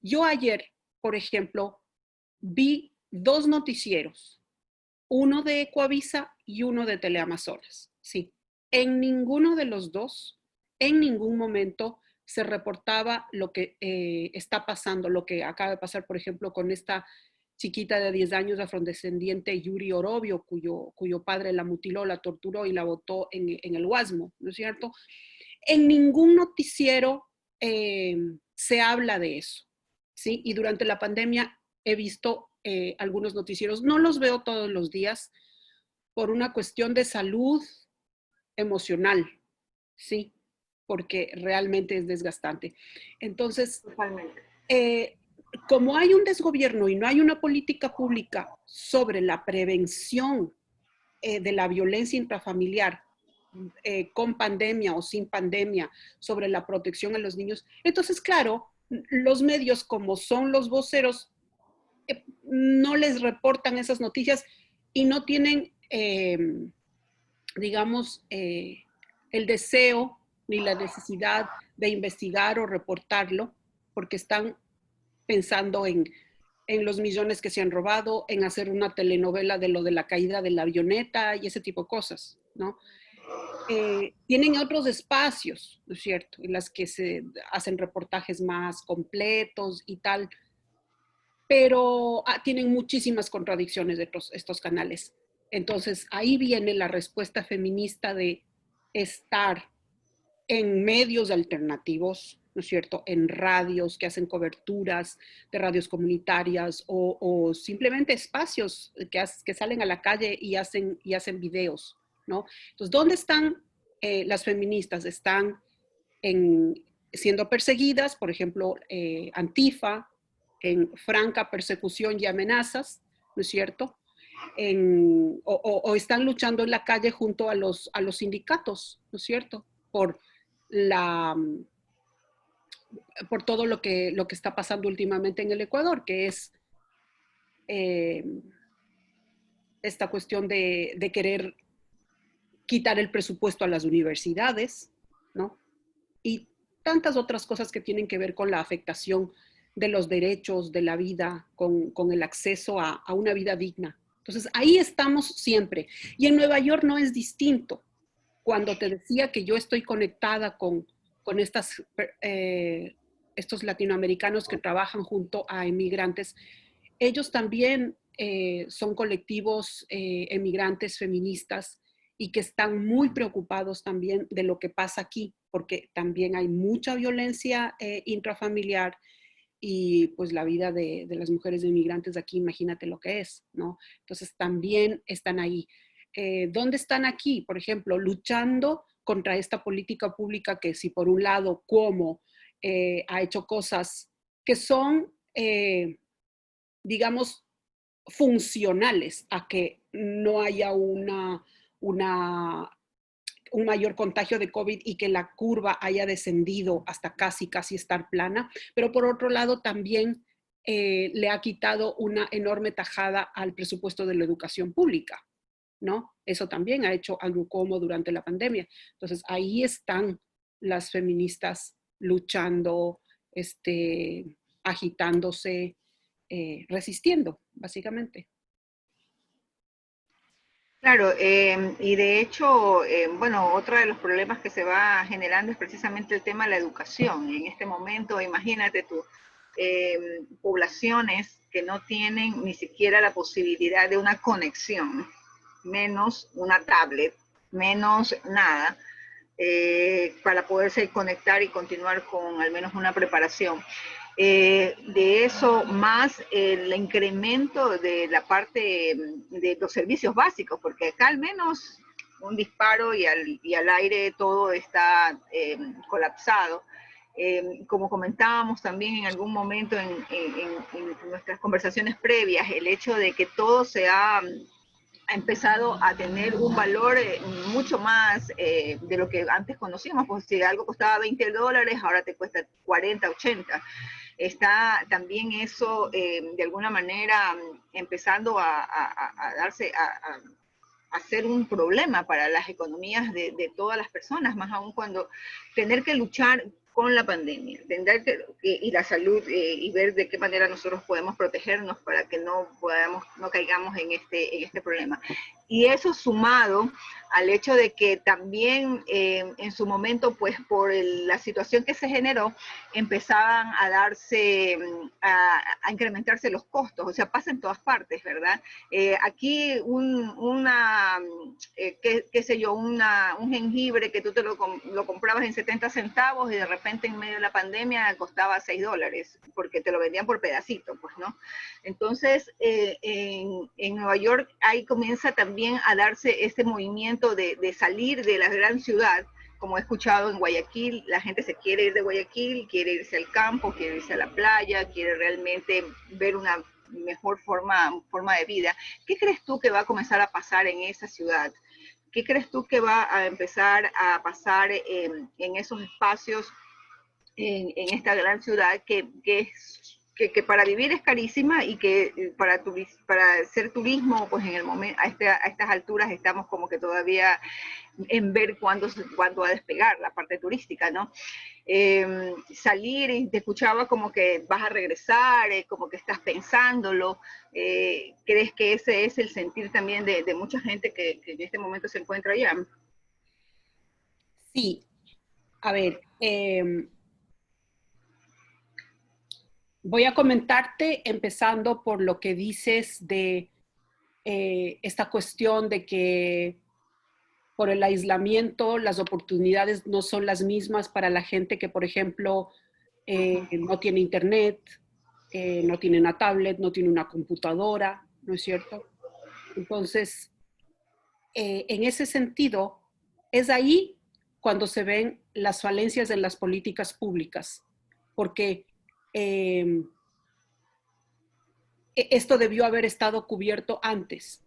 yo ayer, por ejemplo, vi dos noticieros, uno de Ecuavisa y uno de Teleamazonas. Sí, en ninguno de los dos, en ningún momento se reportaba lo que está pasando, lo que acaba de pasar, por ejemplo, con esta chiquita de 10 años afrodescendiente Yuri Orobio, cuyo padre la mutiló, la torturó y la botó en el Guasmo, ¿no es cierto? En ningún noticiero se habla de eso, ¿sí? Y durante la pandemia he visto algunos noticieros, no los veo todos los días por una cuestión de salud emocional, ¿sí? Porque realmente es desgastante. Entonces, como hay un desgobierno y no hay una política pública sobre la prevención de la violencia intrafamiliar, con pandemia o sin pandemia, sobre la protección a los niños, entonces, claro, los medios como son los voceros, no les reportan esas noticias y no tienen, digamos, el deseo ni la necesidad de investigar o reportarlo, porque están pensando en los millones que se han robado, en hacer una telenovela de lo de la caída de la avioneta y ese tipo de cosas, ¿no? Tienen otros espacios, ¿no es cierto?, en las que se hacen reportajes más completos y tal, pero tienen muchísimas contradicciones de estos canales. Entonces, ahí viene la respuesta feminista de estar en medios alternativos, ¿no es cierto?, en radios que hacen coberturas de radios comunitarias o simplemente espacios que salen a la calle y hacen videos, ¿no? Entonces, ¿dónde están las feministas? Están siendo perseguidas, por ejemplo, Antifa, en franca persecución y amenazas, ¿no es cierto? O están luchando en la calle junto a los sindicatos, ¿no es cierto?, por la por todo lo que está pasando últimamente en el Ecuador, que es esta cuestión de querer quitar el presupuesto a las universidades, ¿no? Y tantas otras cosas que tienen que ver con la afectación de los derechos, de la vida, con el acceso a una vida digna. Entonces, ahí estamos siempre. Y en Nueva York no es distinto. Cuando te decía que yo estoy conectada con estos latinoamericanos que trabajan junto a emigrantes, ellos también son colectivos emigrantes feministas y que están muy preocupados también de lo que pasa aquí, porque también hay mucha violencia intrafamiliar y pues la vida de las mujeres inmigrantes aquí, imagínate lo que es, ¿no? Entonces también están ahí. ¿Dónde están aquí? Por ejemplo, luchando contra esta política pública que si por un lado, como ha hecho cosas que son, digamos, funcionales a que no haya un mayor contagio de COVID y que la curva haya descendido hasta casi estar plana, pero por otro lado también le ha quitado una enorme tajada al presupuesto de la educación pública, ¿no? Eso también ha hecho algo como durante la pandemia. Entonces ahí están las feministas luchando, agitándose, resistiendo, básicamente. Claro, y de hecho, bueno, otro de los problemas que se va generando es precisamente el tema de la educación. En este momento, imagínate tú, poblaciones que no tienen ni siquiera la posibilidad de una conexión, menos una tablet, menos nada, para poderse conectar y continuar con al menos una preparación. De eso más el incremento de la parte de los servicios básicos, porque acá al menos un disparo y al aire todo está colapsado. Como comentábamos también en algún momento en nuestras conversaciones previas, el hecho de que todo se ha empezado a tener un valor mucho más de lo que antes conocíamos, pues si algo costaba $20, ahora te cuesta 40, 80. Está también eso de alguna manera empezando a darse, a ser un problema para las economías de todas las personas, más aún cuando tener que luchar con la pandemia, tener que, y la salud y ver de qué manera nosotros podemos protegernos para que no caigamos en este problema. Y eso sumado al hecho de que también en su momento, pues por la situación que se generó, empezaban a darse, a incrementarse los costos, o sea, pasa en todas partes, ¿verdad? Aquí qué sé yo, un jengibre que tú lo comprabas en 70 centavos y de repente en medio de la pandemia costaba $6, porque te lo vendían por pedacito, pues, ¿no? Entonces, en Nueva York ahí comienza también a darse este movimiento de salir de la gran ciudad. Como he escuchado en Guayaquil, la gente se quiere ir de Guayaquil, quiere irse al campo, quiere irse a la playa, quiere realmente ver una mejor forma de vida. ¿Qué crees tú que va a comenzar a pasar en esa ciudad? ¿Qué crees tú que va a empezar a pasar en esos espacios, en esta gran ciudad que para vivir es carísima y que para hacer turismo, pues en el momento, a estas alturas estamos como que todavía en ver cuándo va a despegar la parte turística, ¿no? Salir y te escuchaba como que vas a regresar, como que estás pensándolo. ¿Crees que ese es el sentir también de mucha gente que en este momento se encuentra allá? Sí, a ver, voy a comentarte empezando por lo que dices de esta cuestión de que por el aislamiento las oportunidades no son las mismas para la gente que, por ejemplo, no tiene internet, no tiene una tablet, no tiene una computadora, ¿no es cierto? Entonces, en ese sentido, es ahí cuando se ven las falencias en las políticas públicas, porque esto debió haber estado cubierto antes,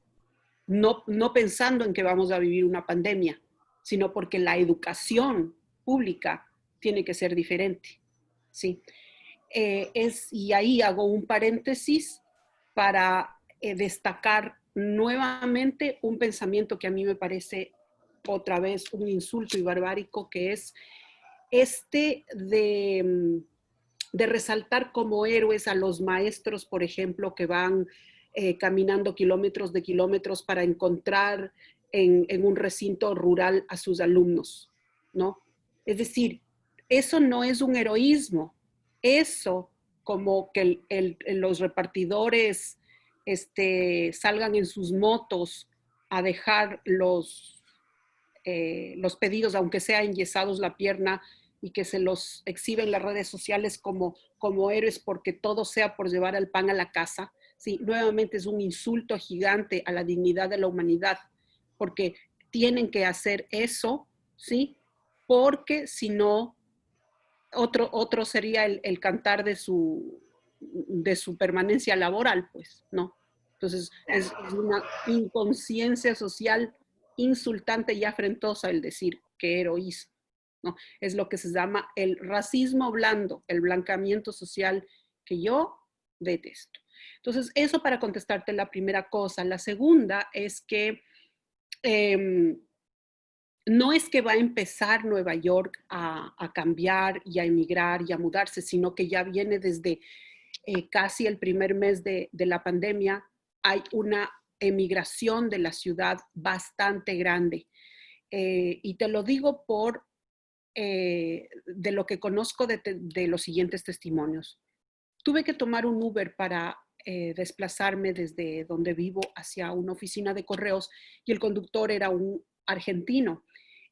no pensando en que vamos a vivir una pandemia, sino porque la educación pública tiene que ser diferente, ¿sí? Y ahí hago un paréntesis para destacar nuevamente un pensamiento que a mí me parece otra vez un insulto y barbárico, que es este de resaltar como héroes a los maestros, por ejemplo, que van caminando kilómetros de kilómetros para encontrar en un recinto rural a sus alumnos, ¿no? Es decir, eso no es un heroísmo, eso como que los repartidores salgan en sus motos a dejar los pedidos, aunque sea enyesados la pierna, y que se los exhibe en las redes sociales como héroes porque todo sea por llevar el pan a la casa, sí, nuevamente es un insulto gigante a la dignidad de la humanidad, porque tienen que hacer eso, ¿sí? Porque si no, otro sería el cantar de su permanencia laboral, pues, ¿no? Entonces, es una inconsciencia social insultante y afrentosa el decir que heroísmo, ¿no? Es lo que se llama el racismo blando, el blancamiento social que yo detesto. Entonces, eso para contestarte la primera cosa. La segunda es que eh, no es que va a empezar Nueva York a cambiar y a emigrar y a mudarse, sino que ya viene desde casi el primer mes de la pandemia, hay una emigración de la ciudad bastante grande. Y te lo digo de lo que conozco de los siguientes testimonios. Tuve que tomar un Uber para desplazarme desde donde vivo hacia una oficina de correos y el conductor era un argentino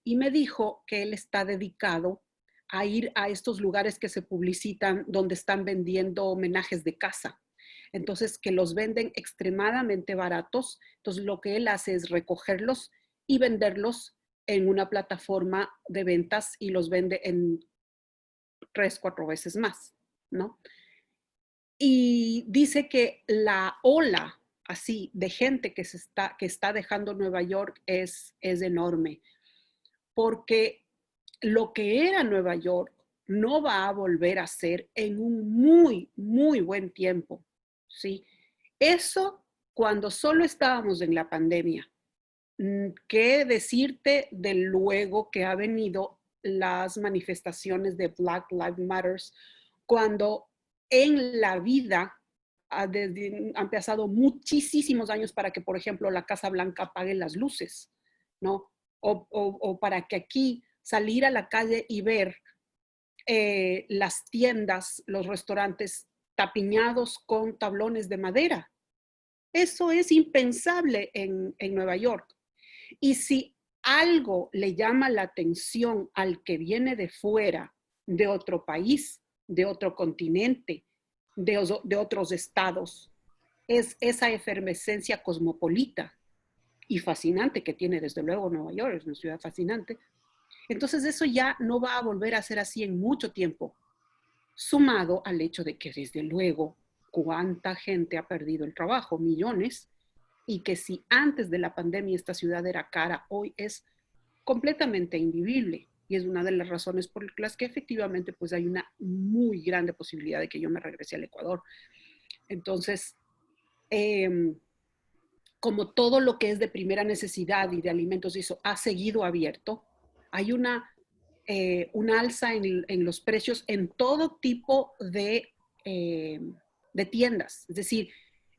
y me dijo que él está dedicado a ir a estos lugares que se publicitan donde están vendiendo homenajes de casa. Entonces, que los venden extremadamente baratos. Entonces, lo que él hace es recogerlos y venderlos en una plataforma de ventas y los vende en 3, 4 veces más, ¿no? Y dice que la ola así de gente que está dejando Nueva York es enorme, porque lo que era Nueva York no va a volver a ser en un muy, muy buen tiempo, ¿sí? Eso cuando solo estábamos en la pandemia. ¿Qué decirte de luego que ha venido las manifestaciones de Black Lives Matter cuando en la vida han pasado muchísimos años para que, por ejemplo, la Casa Blanca apague las luces, ¿no? O para que aquí salir a la calle y ver las tiendas, los restaurantes tapiñados con tablones de madera. Eso es impensable en Nueva York. Y si algo le llama la atención al que viene de fuera, de otro país, de otro continente, de otros estados, es esa efervescencia cosmopolita y fascinante que tiene desde luego Nueva York, es una ciudad fascinante. Entonces eso ya no va a volver a ser así en mucho tiempo, sumado al hecho de que desde luego cuánta gente ha perdido el trabajo, millones, y que si antes de la pandemia esta ciudad era cara, hoy es completamente invivible. Y es una de las razones por las que efectivamente pues hay una muy grande posibilidad de que yo me regrese al Ecuador. Entonces, como todo lo que es de primera necesidad y de alimentos y eso ha seguido abierto, hay una alza en los precios en todo tipo de tiendas. Es decir,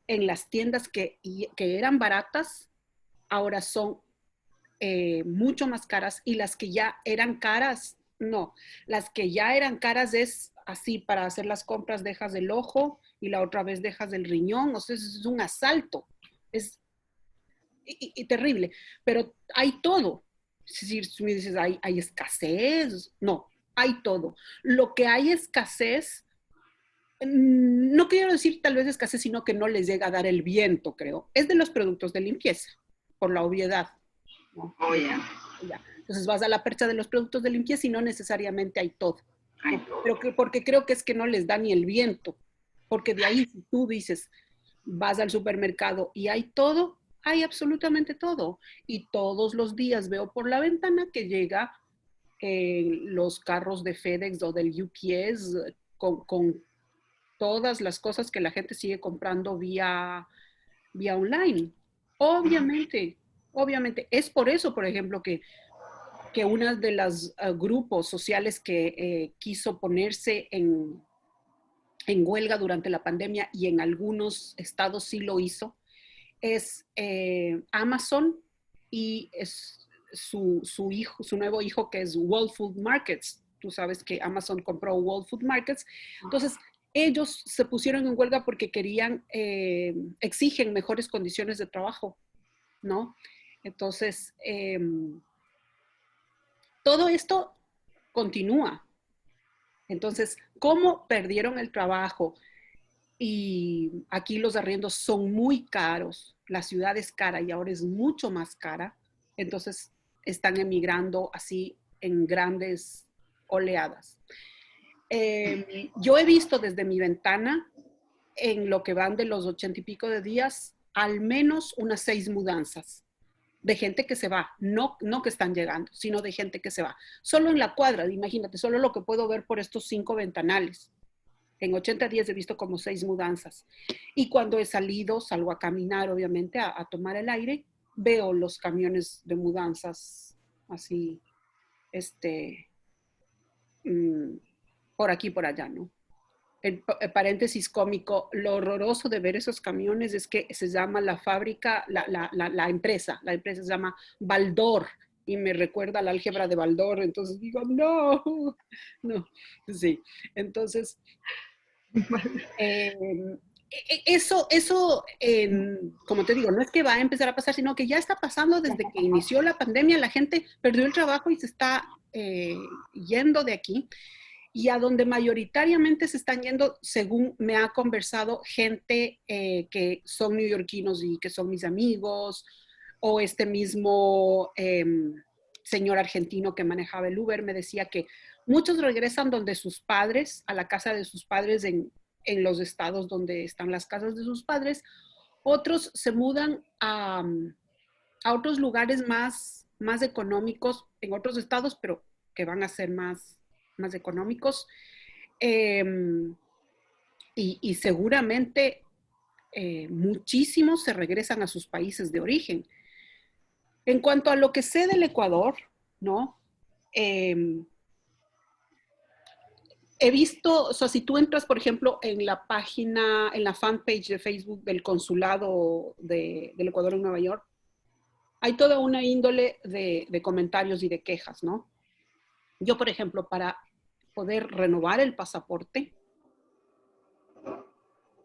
en las tiendas que eran baratas, ahora son mucho más caras y las que ya eran caras, no. Las que ya eran caras es así, para hacer las compras dejas del ojo y la otra vez dejas del riñón, o sea, es un asalto. Es terrible, pero hay todo. Es decir, si me dices, hay escasez, no, hay todo. Lo que hay escasez, no quiero decir tal vez escasez, sino que no les llega a dar el viento, creo. Es de los productos de limpieza, por la obviedad, ¿no? Oh, yeah. Entonces vas a la percha de los productos de limpieza y no necesariamente hay todo. Hay ¿no? todo. Pero porque creo que es que no les da ni el viento. Porque de ahí, si tú dices, vas al supermercado y hay todo, hay absolutamente todo. Y todos los días veo por la ventana que llega los carros de FedEx o del UPS con todas las cosas que la gente sigue comprando vía online. Obviamente, obviamente. Es por eso, por ejemplo, que uno de los grupos sociales que quiso ponerse en huelga durante la pandemia y en algunos estados sí lo hizo, es Amazon y es su nuevo hijo que es Whole Food Markets. Tú sabes que Amazon compró Whole Food Markets. Entonces, ellos se pusieron en huelga porque querían, exigen mejores condiciones de trabajo, ¿no? Entonces, todo esto continúa. Entonces, ¿cómo perdieron el trabajo? Y aquí los arriendos son muy caros, la ciudad es cara y ahora es mucho más cara, entonces están emigrando así en grandes oleadas. Yo he visto desde mi ventana, en lo que van de los 80 y pico de días, al menos unas 6 mudanzas de gente que se va, no que están llegando, sino de gente que se va. Solo en la cuadra, imagínate, solo lo que puedo ver por estos 5 ventanales. En 80 días he visto como 6 mudanzas. Y cuando he salido, salgo a caminar, obviamente, a tomar el aire, veo los camiones de mudanzas así, mmm, por aquí, por allá, ¿no? El paréntesis cómico, lo horroroso de ver esos camiones es que se llama la fábrica, la empresa se llama Baldor y me recuerda al álgebra de Baldor, entonces digo, no, no, sí, entonces, como te digo, no es que va a empezar a pasar, sino que ya está pasando desde que inició la pandemia, la gente perdió el trabajo y se está yendo de aquí. Y a donde mayoritariamente se están yendo, según me ha conversado gente que son neoyorquinos y que son mis amigos, o este mismo señor argentino que manejaba el Uber, me decía que muchos regresan donde sus padres, a la casa de sus padres en los estados donde están las casas de sus padres, otros se mudan a otros lugares más económicos en otros estados, pero que van a ser más económicos. Y seguramente muchísimos se regresan a sus países de origen. En cuanto a lo que sé del Ecuador, ¿no? He visto, o sea, si tú entras, por ejemplo, en la página, en la fanpage de Facebook del Consulado del Ecuador en Nueva York, hay toda una índole de comentarios y de quejas, ¿no? Yo, por ejemplo, para poder renovar el pasaporte,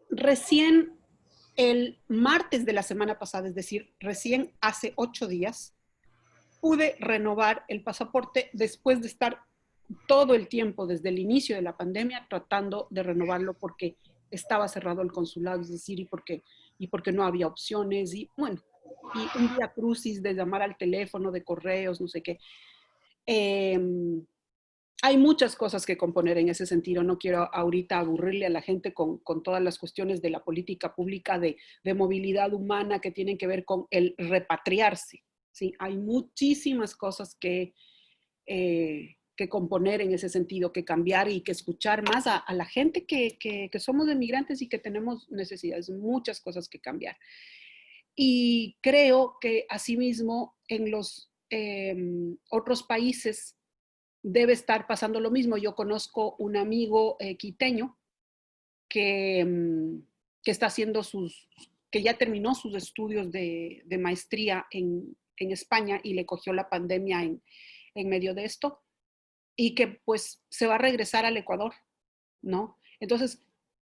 recién el martes de la semana pasada, es decir, recién hace 8 días, pude renovar el pasaporte después de estar todo el tiempo, desde el inicio de la pandemia, tratando de renovarlo porque estaba cerrado el consulado, es decir, y porque no había opciones, y bueno, y un día crucis de llamar al teléfono, de correos, no sé qué. Hay muchas cosas que componer en ese sentido. No quiero ahorita aburrirle a la gente con todas las cuestiones de la política pública de movilidad humana que tienen que ver con el repatriarse. ¿Sí? Hay muchísimas cosas que componer en ese sentido, que cambiar y que escuchar más a la gente que somos emigrantes y que tenemos necesidades, muchas cosas que cambiar. Y creo que asimismo en los otros países debe estar pasando lo mismo. Yo conozco un amigo quiteño que está haciendo que ya terminó sus estudios de maestría en España y le cogió la pandemia en medio de esto y que pues se va a regresar al Ecuador, ¿no? Entonces,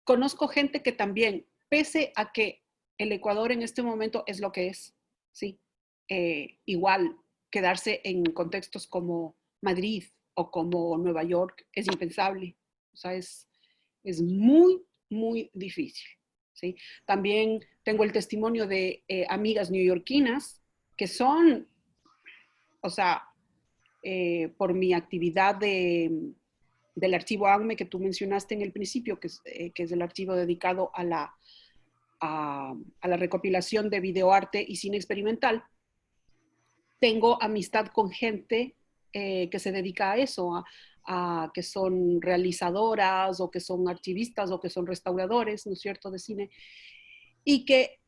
conozco gente que también, pese a que el Ecuador en este momento es lo que es, ¿sí? Igual, quedarse en contextos como Madrid o como Nueva York es impensable. O sea, es muy, muy difícil, ¿sí? También tengo el testimonio de amigas neoyorquinas que son, o sea, por mi actividad del archivo ACME que tú mencionaste en el principio, que es el archivo dedicado a la recopilación de videoarte y cine experimental, tengo amistad con gente que se dedica a eso, que son realizadoras o que son archivistas o que son restauradores, ¿no es cierto?, de cine. Y que,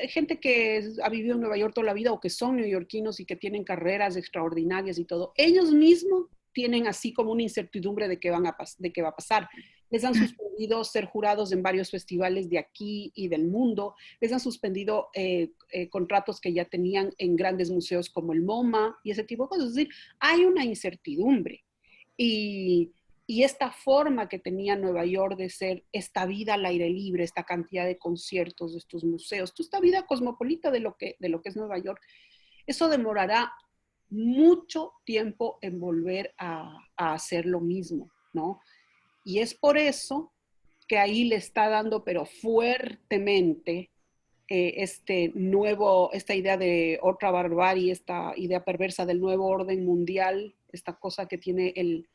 gente que ha vivido en Nueva York toda la vida o que son neoyorquinos y que tienen carreras extraordinarias y todo, ellos mismos tienen así como una incertidumbre de qué va a pasar. Les han suspendido ser jurados en varios festivales de aquí y del mundo, les han suspendido contratos que ya tenían en grandes museos como el MoMA y ese tipo de cosas. Es decir, hay una incertidumbre. Y, y esta forma que tenía Nueva York de ser esta vida al aire libre, esta cantidad de conciertos, de estos museos, toda esta vida cosmopolita de lo que es Nueva York, eso demorará mucho tiempo en volver a hacer lo mismo, ¿no? Y es por eso que ahí le está dando, pero fuertemente, esta idea de otra barbarie, esta idea perversa del nuevo orden mundial, esta cosa que tiene el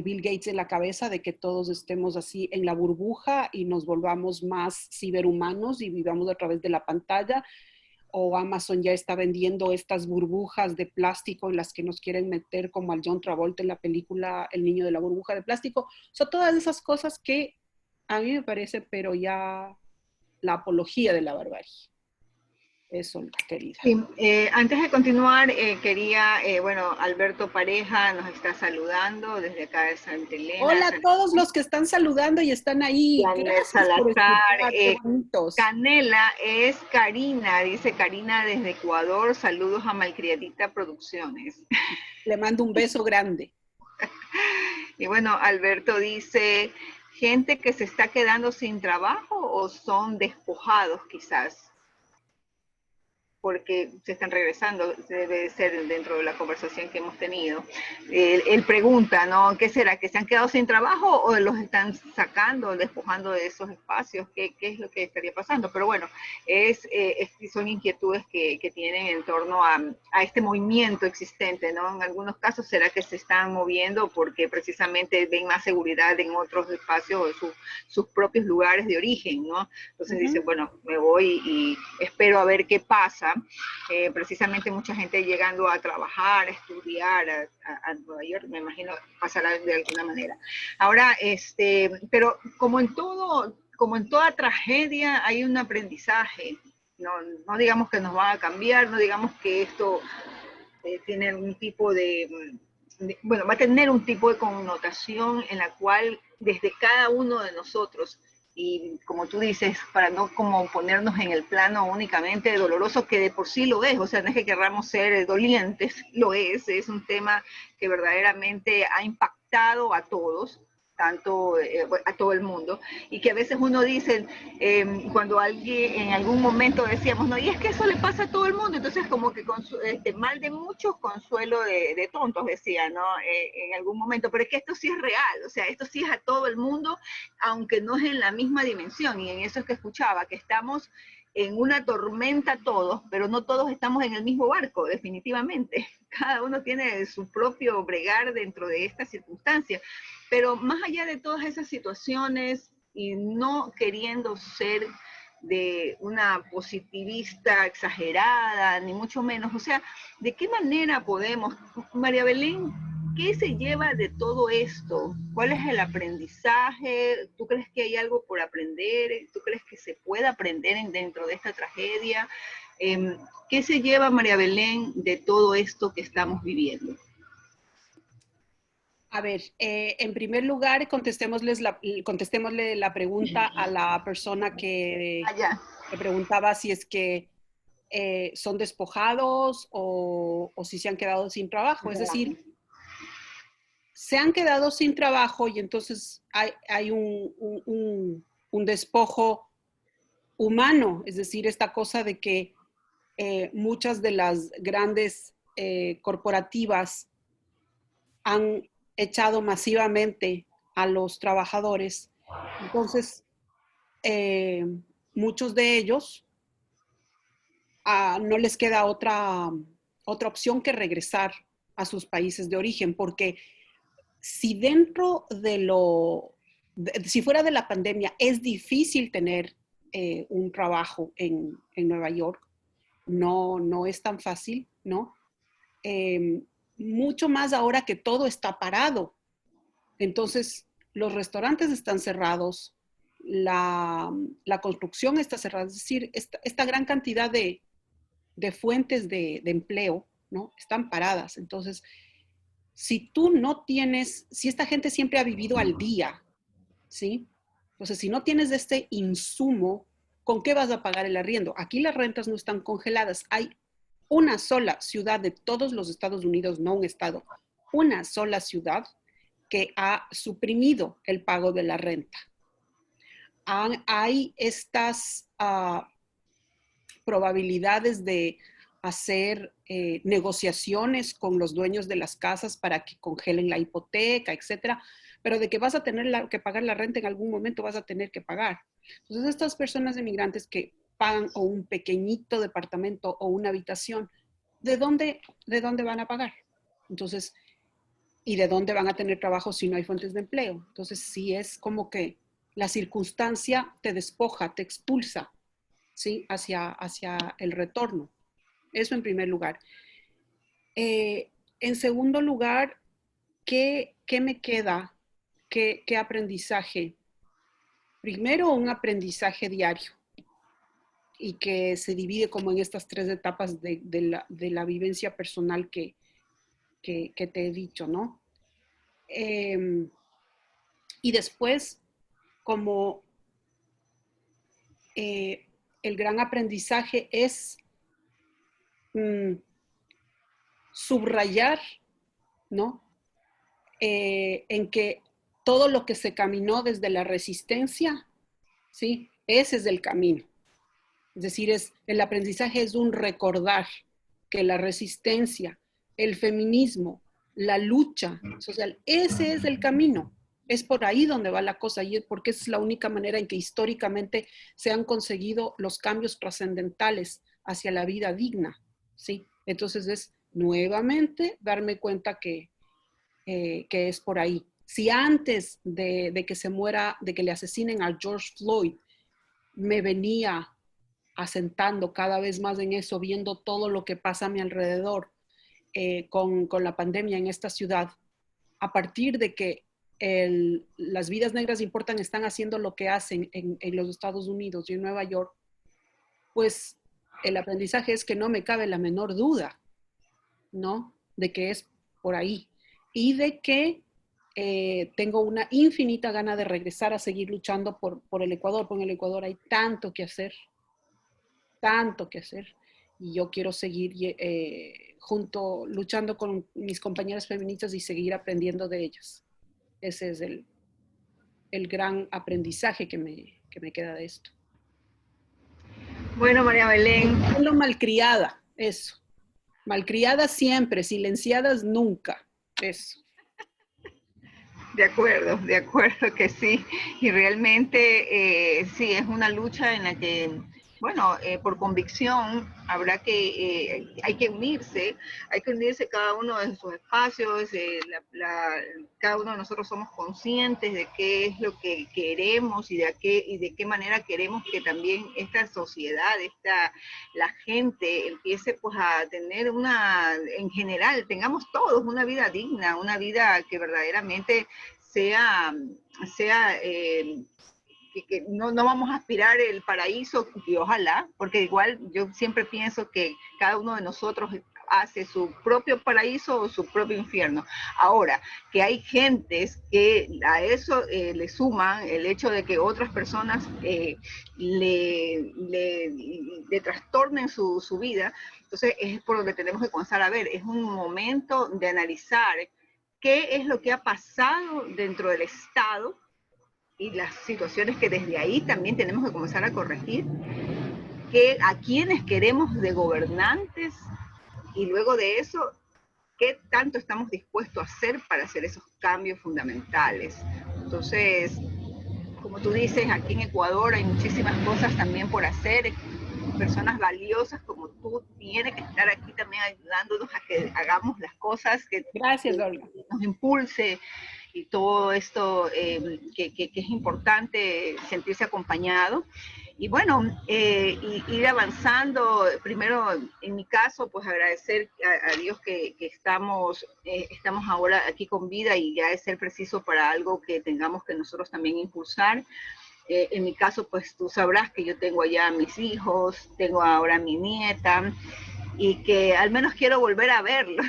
Bill Gates en la cabeza de que todos estemos así en la burbuja y nos volvamos más ciberhumanos y vivamos a través de la pantalla. O Amazon ya está vendiendo estas burbujas de plástico en las que nos quieren meter como al John Travolta en la película El niño de la burbuja de plástico. Son todas esas cosas que a mí me parece, pero ya la apología de la barbarie. Eso, querida. Sí, antes de continuar, bueno, Alberto Pareja nos está saludando desde acá de Santa Elena. Hola a todos los que están saludando y están ahí. Gracias por escuchar, qué bonitos. Canela es Karina, dice Karina desde Ecuador. Saludos a Malcriadita Producciones. Le mando un beso grande. Y bueno, Alberto dice, ¿gente que se está quedando sin trabajo o son despojados quizás? Porque se están regresando, debe ser dentro de la conversación que hemos tenido. Él pregunta, ¿no? ¿Qué será? ¿Que se han quedado sin trabajo o los están sacando, despojando de esos espacios? ¿Qué es lo que estaría pasando? Pero bueno, son inquietudes que tienen en torno a este movimiento existente, ¿no? En algunos casos será que se están moviendo porque precisamente ven más seguridad en otros espacios o sus propios lugares de origen, ¿no? Entonces dicen, bueno, me voy y espero a ver qué pasa. Precisamente mucha gente llegando a trabajar, a estudiar a Nueva York, me imagino pasará de alguna manera. Ahora, pero como en toda tragedia hay un aprendizaje, no digamos que nos va a cambiar, no digamos que esto tiene un tipo bueno, va a tener un tipo de connotación en la cual desde cada uno de nosotros, y como tú dices, para no como ponernos en el plano únicamente doloroso, que de por sí lo es, o sea, no es que querramos ser dolientes, lo es un tema que verdaderamente ha impactado a todos, tanto a todo el mundo, y que a veces uno dice, cuando alguien en algún momento decíamos, no, y es que eso le pasa a todo el mundo, entonces como que mal de muchos, consuelo de tontos, decía, ¿no? En algún momento, pero es que esto sí es real, o sea, esto sí es a todo el mundo, aunque no es en la misma dimensión, y en eso es que escuchaba, que estamos en una tormenta todos, pero no todos estamos en el mismo barco, definitivamente. Cada uno tiene su propio bregar dentro de esta circunstancia. Pero más allá de todas esas situaciones y no queriendo ser de una positivista exagerada, ni mucho menos, o sea, ¿de qué manera podemos, María Belén, qué se lleva de todo esto? ¿Cuál es el aprendizaje? ¿Tú crees que hay algo por aprender? ¿Tú crees que se puede aprender dentro de esta tragedia? ¿Qué se lleva, María Belén, de todo esto que estamos viviendo? A ver, en primer lugar, contestémosle la pregunta a la persona que preguntaba si es que son despojados o si se han quedado sin trabajo. Es decir, se han quedado sin trabajo y entonces hay un despojo humano, es decir, esta cosa de que muchas de las grandes corporativas han echado masivamente a los trabajadores. Entonces, muchos de ellos no les queda otra opción que regresar a sus países de origen, porque si si fuera de la pandemia es difícil tener un trabajo en Nueva York, no es tan fácil, ¿no? mucho más ahora que todo está parado. Entonces, los restaurantes están cerrados, la construcción está cerrada, es decir, esta gran cantidad de fuentes de empleo, ¿no? Están paradas. Entonces, si tú no tienes, si esta gente siempre ha vivido al día, ¿sí? Entonces, si no tienes este insumo, ¿con qué vas a pagar el arriendo? Aquí las rentas no están congeladas. Hay una sola ciudad de todos los Estados Unidos, no un estado, una sola ciudad que ha suprimido el pago de la renta. Hay estas probabilidades de hacer negociaciones con los dueños de las casas para que congelen la hipoteca, etcétera, pero de que vas a tener que pagar la renta en algún momento vas a tener que pagar. Entonces, estas personas emigrantes que pagan o un pequeñito departamento o una habitación, ¿de dónde van a pagar? Entonces, ¿y de dónde van a tener trabajo si no hay fuentes de empleo? Entonces, sí es como que la circunstancia te despoja, te expulsa, ¿sí? Hacia el retorno. Eso en primer lugar. En segundo lugar, ¿qué me queda? ¿Qué aprendizaje? Primero, un aprendizaje diario y que se divide como en estas tres etapas de la vivencia personal que te he dicho, ¿no? Y después, como el gran aprendizaje es subrayar, ¿no? En que todo lo que se caminó desde la resistencia, ¿sí? Ese es el camino. Es decir, el aprendizaje es un recordar que la resistencia, el feminismo, la lucha social, ese es el camino. Es por ahí donde va la cosa, y porque es la única manera en que históricamente se han conseguido los cambios trascendentales hacia la vida digna, ¿sí? Entonces es nuevamente darme cuenta que es por ahí. Si antes de que se muera, de que le asesinen a George Floyd, me venía asentando cada vez más en eso, viendo todo lo que pasa a mi alrededor con la pandemia en esta ciudad, a partir de que las vidas negras importan, están haciendo lo que hacen en los Estados Unidos y en Nueva York, pues el aprendizaje es que no me cabe la menor duda, ¿no? De que es por ahí. Y de que tengo una infinita gana de regresar a seguir luchando por el Ecuador. Porque en el Ecuador hay tanto que hacer, y yo quiero seguir luchando con mis compañeras feministas y seguir aprendiendo de ellas. Ese es el gran aprendizaje que me queda de esto. Bueno, María Belén. Lo malcriada, eso. Malcriadas siempre, silenciadas nunca, eso. De acuerdo que sí. Y realmente sí, es una lucha en la que, bueno, por convicción hay que unirse cada uno de sus espacios, cada uno de nosotros somos conscientes de qué es lo que queremos y de qué manera queremos que también esta sociedad, la gente empiece pues a tener en general, tengamos todos una vida digna, una vida que verdaderamente sea que no vamos a aspirar el paraíso, y ojalá, porque igual yo siempre pienso que cada uno de nosotros hace su propio paraíso o su propio infierno. Ahora, que hay gentes que a eso le suman el hecho de que otras personas le trastornen su vida, entonces es por donde tenemos que comenzar a ver. Es un momento de analizar qué es lo que ha pasado dentro del Estado y las situaciones que desde ahí también tenemos que comenzar a corregir, a quiénes queremos de gobernantes y luego de eso, qué tanto estamos dispuestos a hacer para hacer esos cambios fundamentales. Entonces, como tú dices, aquí en Ecuador hay muchísimas cosas también por hacer. Personas valiosas como tú tienen que estar aquí también ayudándonos a que hagamos las cosas que Gracias, Olga. Nos impulse y todo esto que es importante sentirse acompañado. y bueno, ir avanzando. Primero, en mi caso, pues agradecer a Dios que estamos ahora aquí con vida y ya es ser preciso para algo que tengamos que nosotros también impulsar. En mi caso, pues tú sabrás que yo tengo allá a mis hijos, tengo ahora a mi nieta, y que al menos quiero volver a verlos,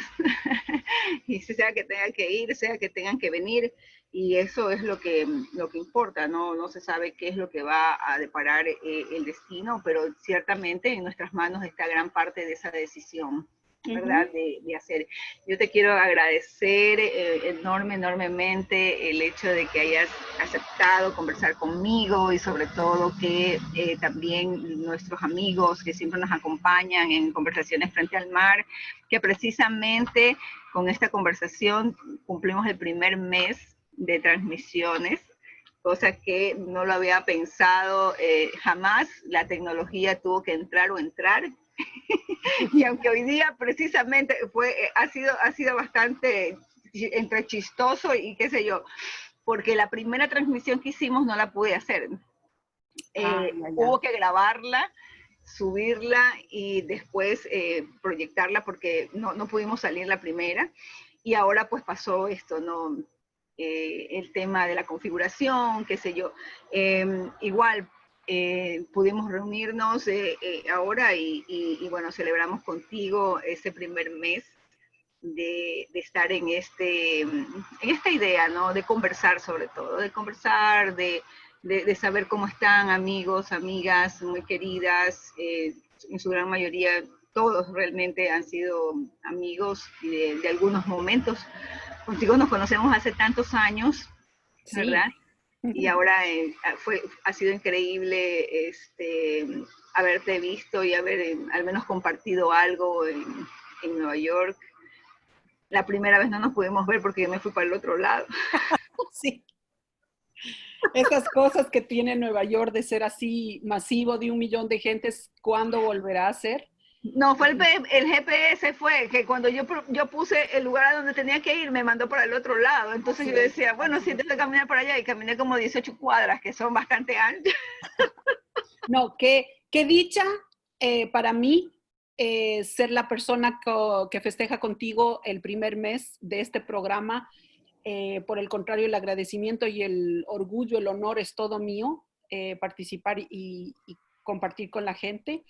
y sea que tenga que ir, sea que tengan que venir, y eso es lo que importa, ¿no? No se sabe qué es lo que va a deparar el destino, pero ciertamente en nuestras manos está gran parte de esa decisión, ¿verdad? De hacer. Yo te quiero agradecer enormemente el hecho de que hayas aceptado conversar conmigo, y sobre todo que también nuestros amigos que siempre nos acompañan en Conversaciones Frente al Mar, que precisamente con esta conversación cumplimos el primer mes de transmisiones, cosa que no lo había pensado jamás. La tecnología tuvo que entrar. Y aunque hoy día precisamente ha sido bastante entre chistoso y qué sé yo, porque la primera transmisión que hicimos no la pude hacer. Hubo que grabarla, subirla y después proyectarla, porque no pudimos salir la primera. Y ahora pues pasó esto, ¿no? El tema de la configuración, qué sé yo. Igual pudimos reunirnos ahora y bueno, celebramos contigo ese primer mes de estar en esta idea, ¿no? De conversar, sobre todo, de conversar, de saber cómo están amigos, amigas muy queridas, en su gran mayoría todos realmente han sido amigos de algunos momentos. Contigo nos conocemos hace tantos años, ¿verdad? Sí. Y ahora ha sido increíble haberte visto y haber al menos compartido algo en Nueva York. La primera vez no nos pudimos ver porque yo me fui para el otro lado. Sí. Esas cosas que tiene Nueva York de ser así masivo, de 1 millón de gentes, ¿cuándo volverá a ser? No, fue el GPS, fue que cuando yo puse el lugar a donde tenía que ir, me mandó para el otro lado. Entonces sí, yo decía, bueno, si tengo que caminar para allá, y caminé como 18 cuadras, que son bastante anchas. No, qué dicha para mí ser la persona que festeja contigo el primer mes de este programa. Por el contrario, el agradecimiento y el orgullo, el honor es todo mío, participar y compartir con la gente.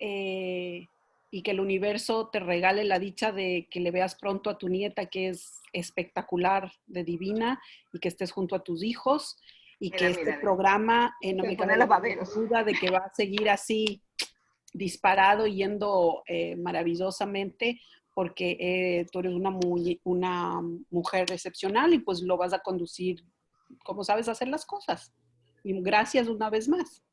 Y que el universo te regale la dicha de que le veas pronto a tu nieta, que es espectacular, de divina, y que estés junto a tus hijos, y que este programa no me cabe la duda de que va a seguir así disparado, yendo maravillosamente, porque tú eres una mujer excepcional y pues lo vas a conducir como sabes hacer las cosas. Y gracias una vez más.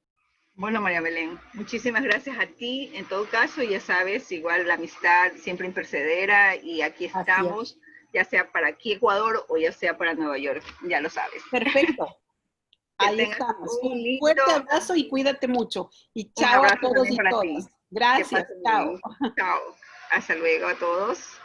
Bueno, María Belén, muchísimas gracias a ti. En todo caso, ya sabes, igual la amistad siempre impercedera, y aquí estamos, ya sea para aquí Ecuador o ya sea para Nueva York, ya lo sabes. Perfecto. Ahí estamos. Un fuerte abrazo y cuídate mucho. Y chao a todos y todas. Gracias. Chao. Chao. Hasta luego a todos.